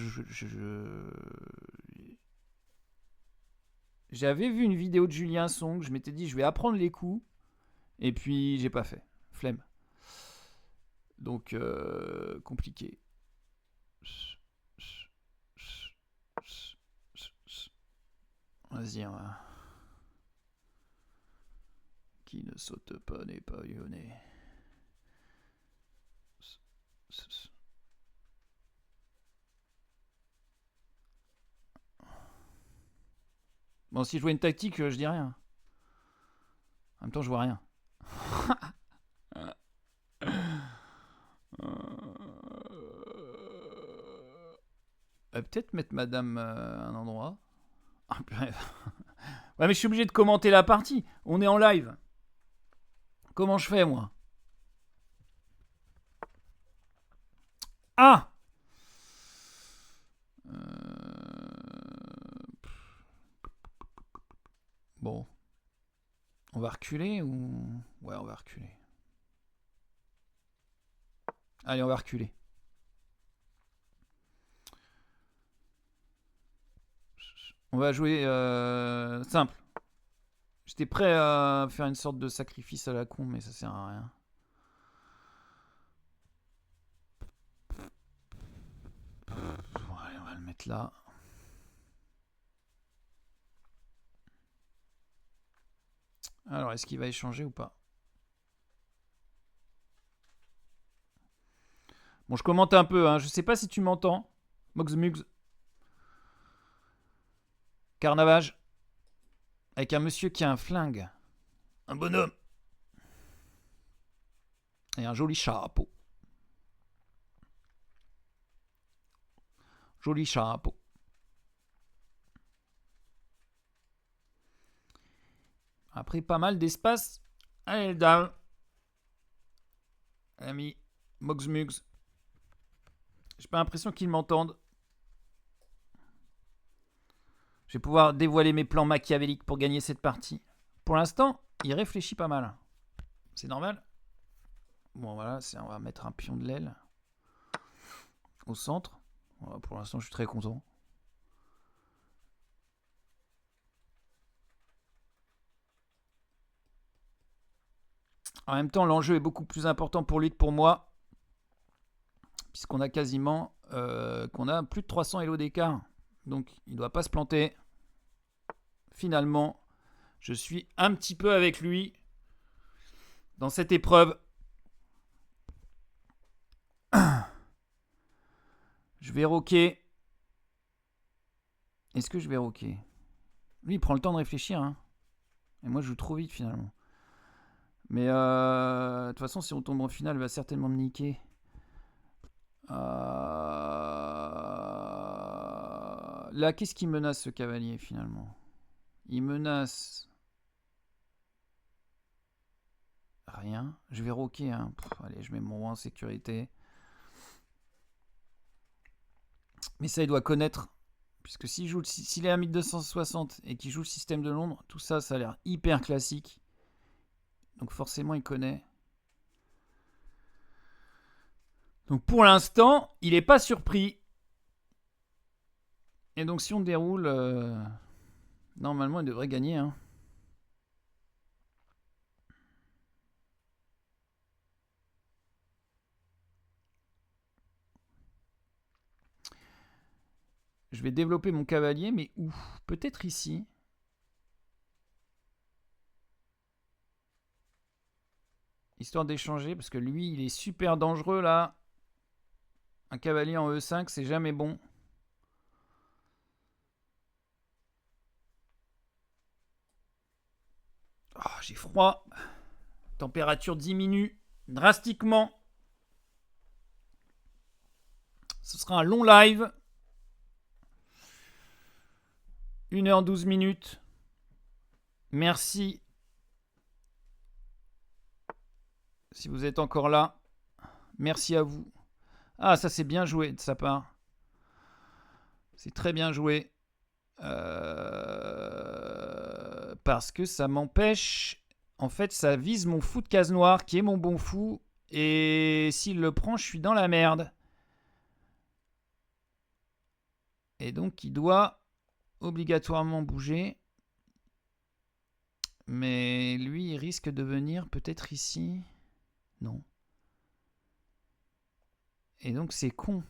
j'avais vu une vidéo de Julien Song, je m'étais dit je vais apprendre les coups et puis j'ai pas fait. Flemme. Donc, compliqué. Vas-y, on va... Qui ne saute pas n'est pas lyonnais. Bon, si je vois une tactique, je dis rien. En même temps, je vois rien. Peut-être mettre madame à un endroit. Ouais, mais je suis obligé de commenter la partie. On est en live. Comment je fais, moi? Ah! Bon. On va reculer ou... Ouais, on va reculer. Allez, on va reculer. On va jouer simple. J'étais prêt à faire une sorte de sacrifice à la con, mais ça sert à rien. Allez, on va le mettre là. Alors, est-ce qu'il va échanger ou pas? Bon, je commente un peu, hein. Je sais pas si tu m'entends. Moxmugs. Carnavage. Avec un monsieur qui a un flingue. Un bonhomme. Et un joli chapeau. Joli chapeau. Après, pas mal d'espace. Allez, le dame. Ami Moxmugs. J'ai pas l'impression qu'ils m'entendent. Je vais pouvoir dévoiler mes plans machiavéliques pour gagner cette partie. Pour l'instant, il réfléchit pas mal. C'est normal. Bon, voilà, on va mettre un pion de l'aile au centre. Voilà, pour l'instant, je suis très content. En même temps, l'enjeu est beaucoup plus important pour lui que pour moi. Puisqu'on a quasiment... qu'on a plus de 300 Elo d'écart. Donc, il ne doit pas se planter. Finalement, je suis un petit peu avec lui dans cette épreuve. Je vais rocker. Est-ce que je vais rocker? Lui, il prend le temps de réfléchir. Hein. Et moi, je joue trop vite, finalement. Mais de toute façon, si on tombe en finale, il va certainement me niquer. Là, qu'est-ce qui menace ce cavalier finalement? Il menace... Rien. Je vais roquer. Hein. Allez, je mets mon roi en sécurité. Mais ça, il doit connaître. Puisque s'il est à 1260 et qu'il joue le système de Londres, tout ça, ça a l'air hyper classique. Donc forcément, il connaît. Donc pour l'instant, il n'est pas surpris. Et donc si on déroule, normalement, il devrait gagner. Hein. Je vais développer mon cavalier, mais où? Peut-être ici. Histoire d'échanger, parce que lui, il est super dangereux, là. Un cavalier en E5, c'est jamais bon. Oh, j'ai froid. Température diminue drastiquement. Ce sera un long live. 1h12 minutes. Merci. Si vous êtes encore là, merci à vous. Ah, ça c'est bien joué de sa part. C'est très bien joué. Parce que ça m'empêche... En fait, ça vise mon fou de case noire, qui est mon bon fou. Et s'il le prend, je suis dans la merde. Et donc, il doit obligatoirement bouger. Mais lui, il risque de venir peut-être ici. Non. Et donc, c'est con.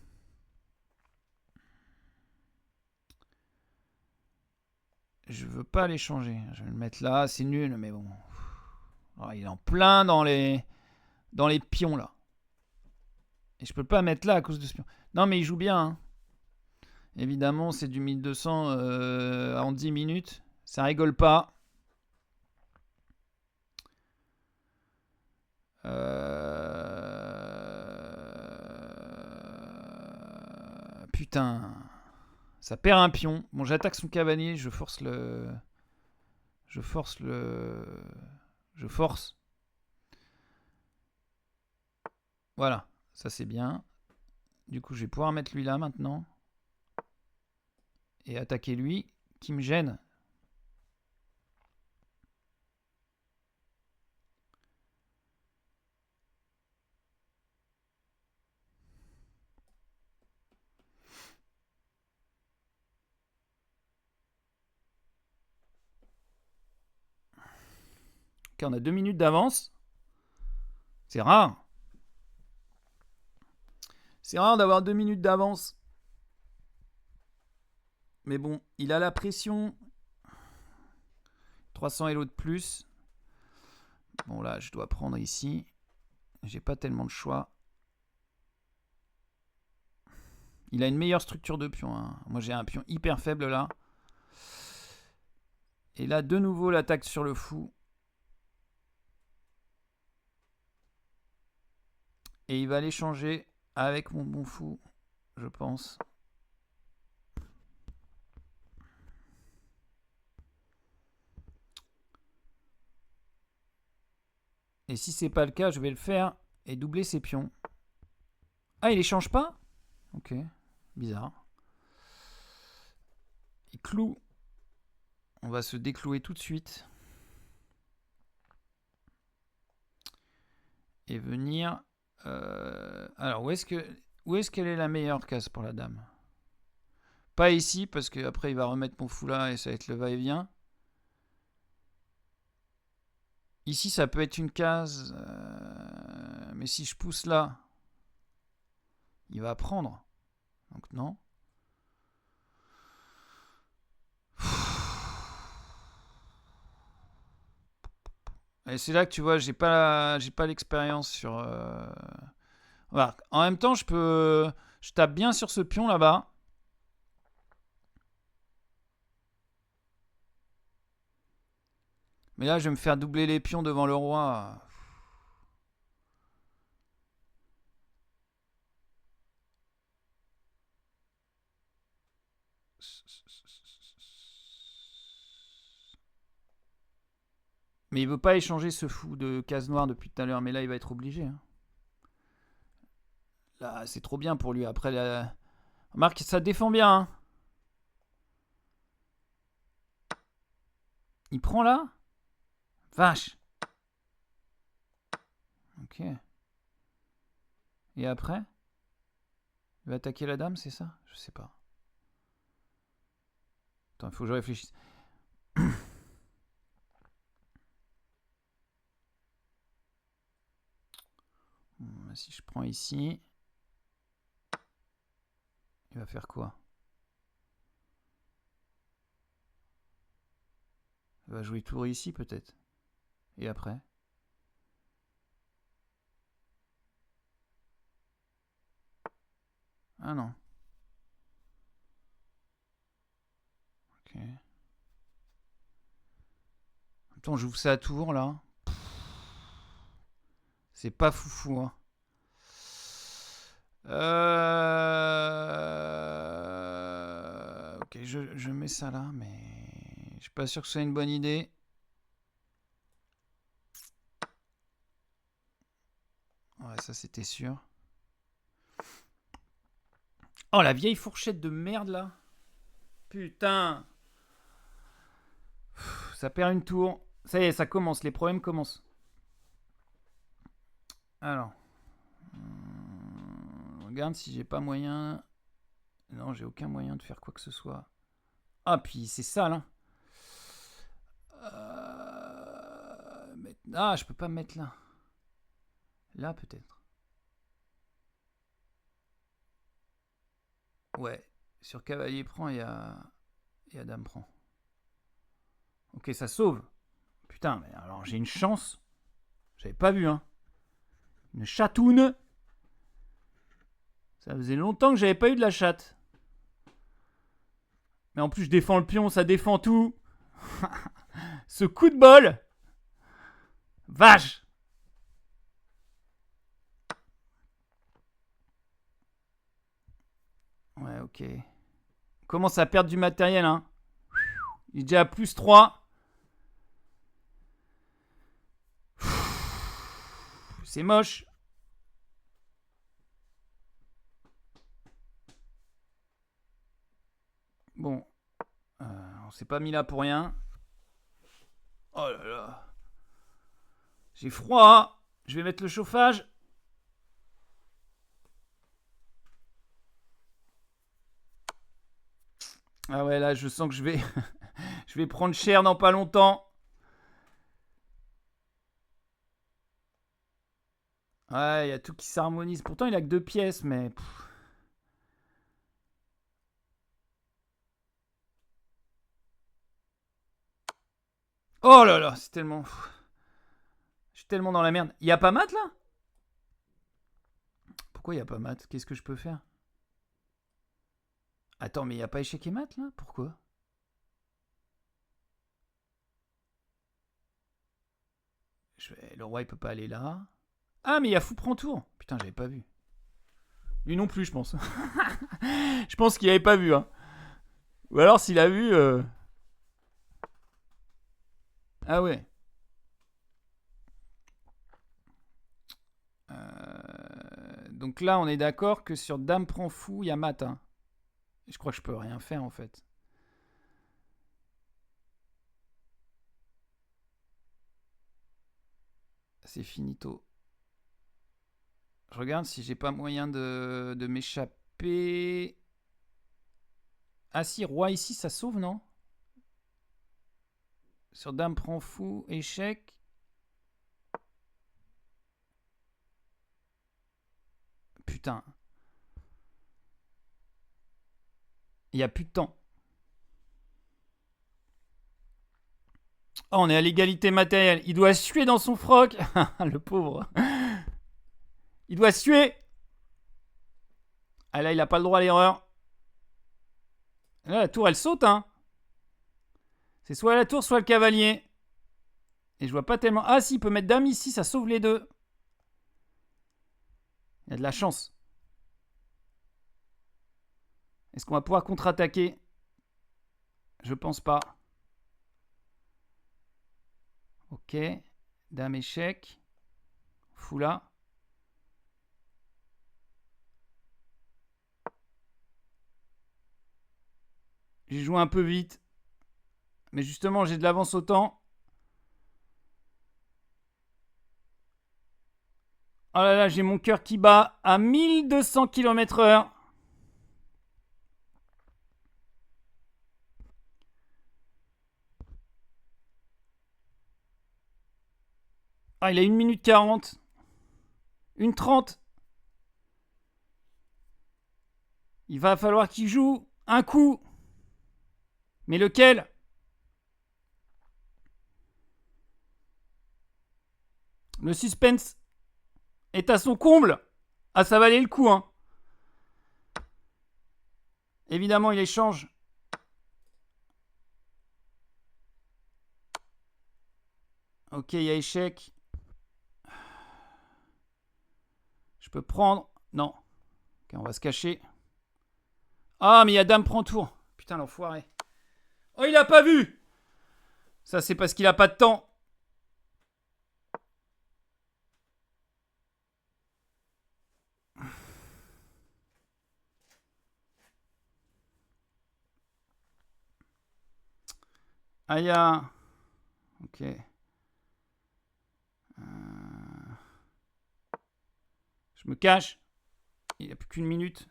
Je veux pas les changer. Je vais le mettre là. C'est nul, mais bon. Oh, il est en plein dans les pions, là. Et je peux pas mettre là à cause de ce pion. Non, mais il joue bien. Hein. Évidemment, c'est du 1200 en 10 minutes. Ça rigole pas. Putain. Ça perd un pion. Bon, j'attaque son cavalier. Je force. Voilà. Ça, c'est bien. Du coup, je vais pouvoir mettre lui là maintenant. Et attaquer lui, qui me gêne. Ok, on a 2 minutes d'avance. C'est rare. C'est rare d'avoir 2 minutes d'avance. Mais bon, il a la pression. 300 Elo de plus. Bon, là, je dois prendre ici. J'ai pas tellement de choix. Il a une meilleure structure de pion. Hein. Moi, j'ai un pion hyper faible là. Et là, de nouveau, l'attaque sur le fou. Et il va l'échanger avec mon bon fou, je pense. Et si c'est pas le cas, je vais le faire et doubler ses pions. Ah, il échange pas? Ok, bizarre. Il cloue. On va se déclouer tout de suite. Et venir... Alors, où est-ce qu'elle est la meilleure case pour la dame? Pas ici, parce qu'après il va remettre mon fou là et ça va être le va-et-vient. Ici, ça peut être une case. Mais si je pousse là, il va prendre. Donc non. Et c'est là que tu vois, j'ai pas l'expérience sur... Voilà. En même temps, je tape bien sur ce pion là-bas. Mais là, je vais me faire doubler les pions devant le roi. Mais il veut pas échanger ce fou de case noire depuis tout à l'heure. Mais là, il va être obligé. Hein. Là, c'est trop bien pour lui. Après, remarque, ça défend bien. Hein. Il prend là. Vache. Ok. Et après, il va attaquer la dame, c'est ça? Je sais pas. Attends, il faut que je réfléchisse. Si je prends ici, il va faire quoi? Il va jouer tour ici peut-être. Et après? Ah non. Ok. En même temps, j'ouvre ça à tour là. C'est pas foufou. Hein. Ok, je mets ça là, mais je suis pas sûr que ce soit une bonne idée. Ouais, ça c'était sûr. Oh, la vieille fourchette de merde là. Putain. Ça perd une tour. Ça y est, ça commence. Les problèmes commencent. Alors. Regarde si j'ai pas moyen. Non, j'ai aucun moyen de faire quoi que ce soit. Ah, puis c'est sale, hein. Ah, je peux pas me mettre là. Là, peut-être. Ouais. Sur cavalier prend, il y a dame prend. Ok, ça sauve. Putain, mais alors j'ai une chance. J'avais pas vu, hein. Une chatoune. Ça faisait longtemps que j'avais pas eu de la chatte. Mais en plus, je défends le pion, ça défend tout. Ce coup de bol. Vache. Ouais, ok. On commence à perdre du matériel, hein. Il est déjà à plus 3. C'est moche. Bon. On s'est pas mis là pour rien. Oh là là. J'ai froid. Je vais mettre le chauffage. Ah ouais, là, je sens que je vais... je vais prendre cher dans pas longtemps. Ouais, il y a tout qui s'harmonise. Pourtant, il a que 2 pièces, mais... Oh là là, c'est tellement... Je suis tellement dans la merde. Il n'y a pas mat, là? Pourquoi il n'y a pas mat? Qu'est-ce que je peux faire? Attends, mais il n'y a pas échec et mat, là? Pourquoi? Le roi, il peut pas aller là. Ah, mais il y a fou prend tour. Putain, j'avais pas vu. Lui non plus, je pense. Je pense qu'il avait pas vu, hein. Ou alors, s'il a vu... Ah ouais. Donc là, on est d'accord que sur dame prend fou, il y a mat. Hein. Je crois que je peux rien faire, en fait. C'est finito. Je regarde si j'ai pas moyen de m'échapper. Ah si, roi ici, ça sauve, non? Sur dame prend fou, échec. Putain. Il n'y a plus de temps. Oh, on est à l'égalité matérielle. Il doit suer dans son froc. Le pauvre. Il doit suer. Ah là, il n'a pas le droit à l'erreur. Là, la tour, elle saute, hein. C'est soit la tour, soit le cavalier. Et je vois pas tellement... Ah, si, il peut mettre dame ici, ça sauve les deux. Il y a de la chance. Est-ce qu'on va pouvoir contre-attaquer? Je pense pas. Ok. Dame échec. Fou là. J'ai joué un peu vite. Mais justement, j'ai de l'avance au temps. Oh là là, j'ai mon cœur qui bat à 1200 km/h. Ah, il a 1 minute 40. 1:30. Il va falloir qu'il joue un coup. Mais lequel? Le suspense est à son comble. Ah, ça valait le coup, hein. Évidemment, il échange. Ok, il y a échec. Je peux prendre. Non. Ok, on va se cacher. Ah, mais il y a dame prend tour. Putain, l'enfoiré. Oh, il a pas vu. Ça, c'est parce qu'il a pas de temps. Aïe. Ok. Je me cache. Il n'y a plus qu'une minute.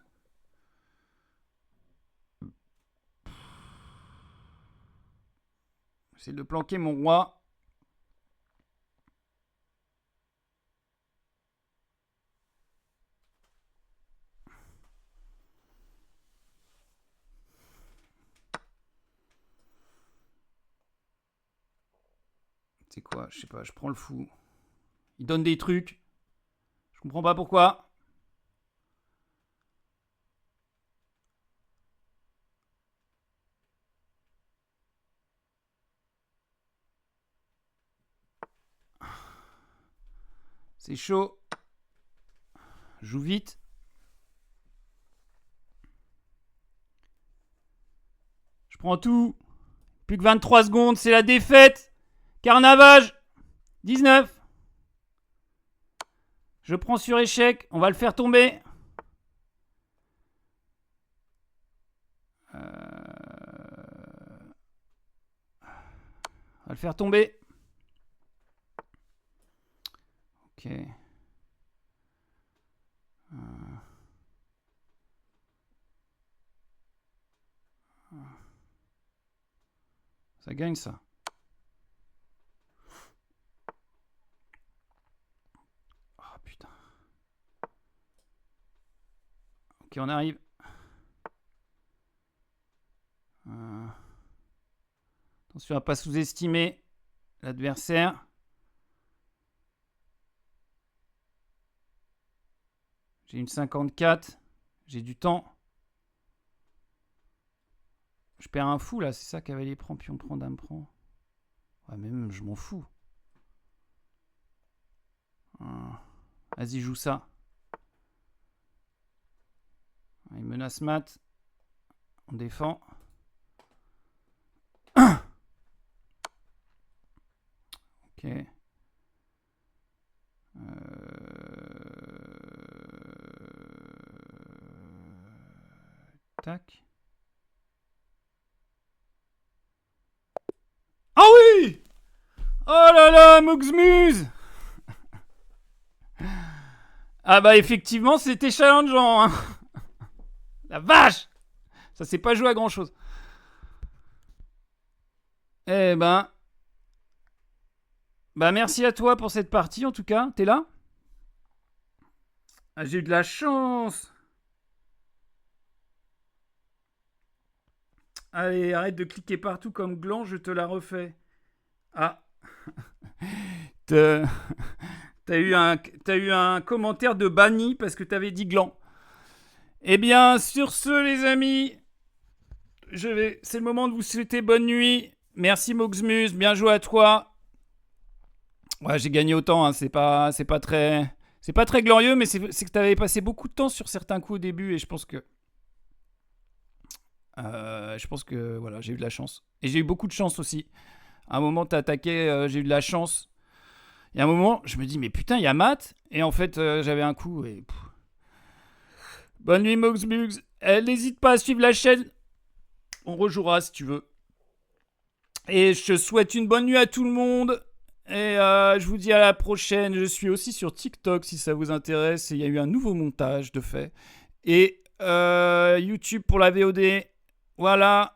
J'essaie de planquer mon roi. C'est quoi? Je sais pas, je prends le fou. Il donne des trucs. Je comprends pas pourquoi. C'est chaud. Je joue vite. Je prends tout. Plus que 23 secondes, c'est la défaite. Carnavage. 19. Je prends sur échec. On va le faire tomber. On va le faire tomber. Ok. Ça gagne ça. Oh putain. Ok, on arrive. Attention à ne pas sous-estimer l'adversaire. J'ai une 54. J'ai du temps. Je perds un fou là, c'est ça, cavalier prend, pion prend, dame prend. Ouais, même je m'en fous. Vas-y, joue ça. Il menace mat. On défend. Ok. Tac. Ah oui! Oh là là, Moxmuse! Ah bah effectivement, c'était challengeant, hein. La vache! Ça s'est pas joué à grand chose. Eh ben... Bah merci à toi pour cette partie en tout cas. T'es là? Ah, j'ai eu de la chance. Allez, arrête de cliquer partout comme gland, je te la refais. Ah. T'as eu un commentaire de banni parce que t'avais dit gland. Eh bien, sur ce, les amis, c'est le moment de vous souhaiter bonne nuit. Merci Moxmus, bien joué à toi. Ouais, j'ai gagné autant, hein. C'est pas très glorieux, mais c'est que t'avais passé beaucoup de temps sur certains coups au début et je pense que Je pense que voilà, j'ai eu de la chance. Et j'ai eu beaucoup de chance aussi. À un moment, t'as attaqué, j'ai eu de la chance. Et à un moment, je me dis, mais putain, il y a Matt. Et en fait, j'avais un coup. Et... Bonne nuit, Moxbugs. N'hésite pas à suivre la chaîne. On rejouera si tu veux. Et je te souhaite une bonne nuit à tout le monde. Et je vous dis à la prochaine. Je suis aussi sur TikTok si ça vous intéresse. Et il y a eu un nouveau montage de fait. Et YouTube pour la VOD. Voilà.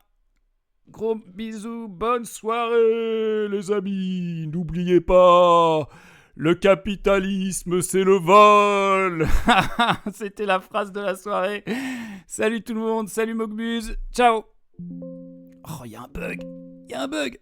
Gros bisous. Bonne soirée les amis. N'oubliez pas. Le capitalisme, c'est le vol. C'était la phrase de la soirée. Salut tout le monde. Salut Mogbuse. Ciao. Oh, il y a un bug.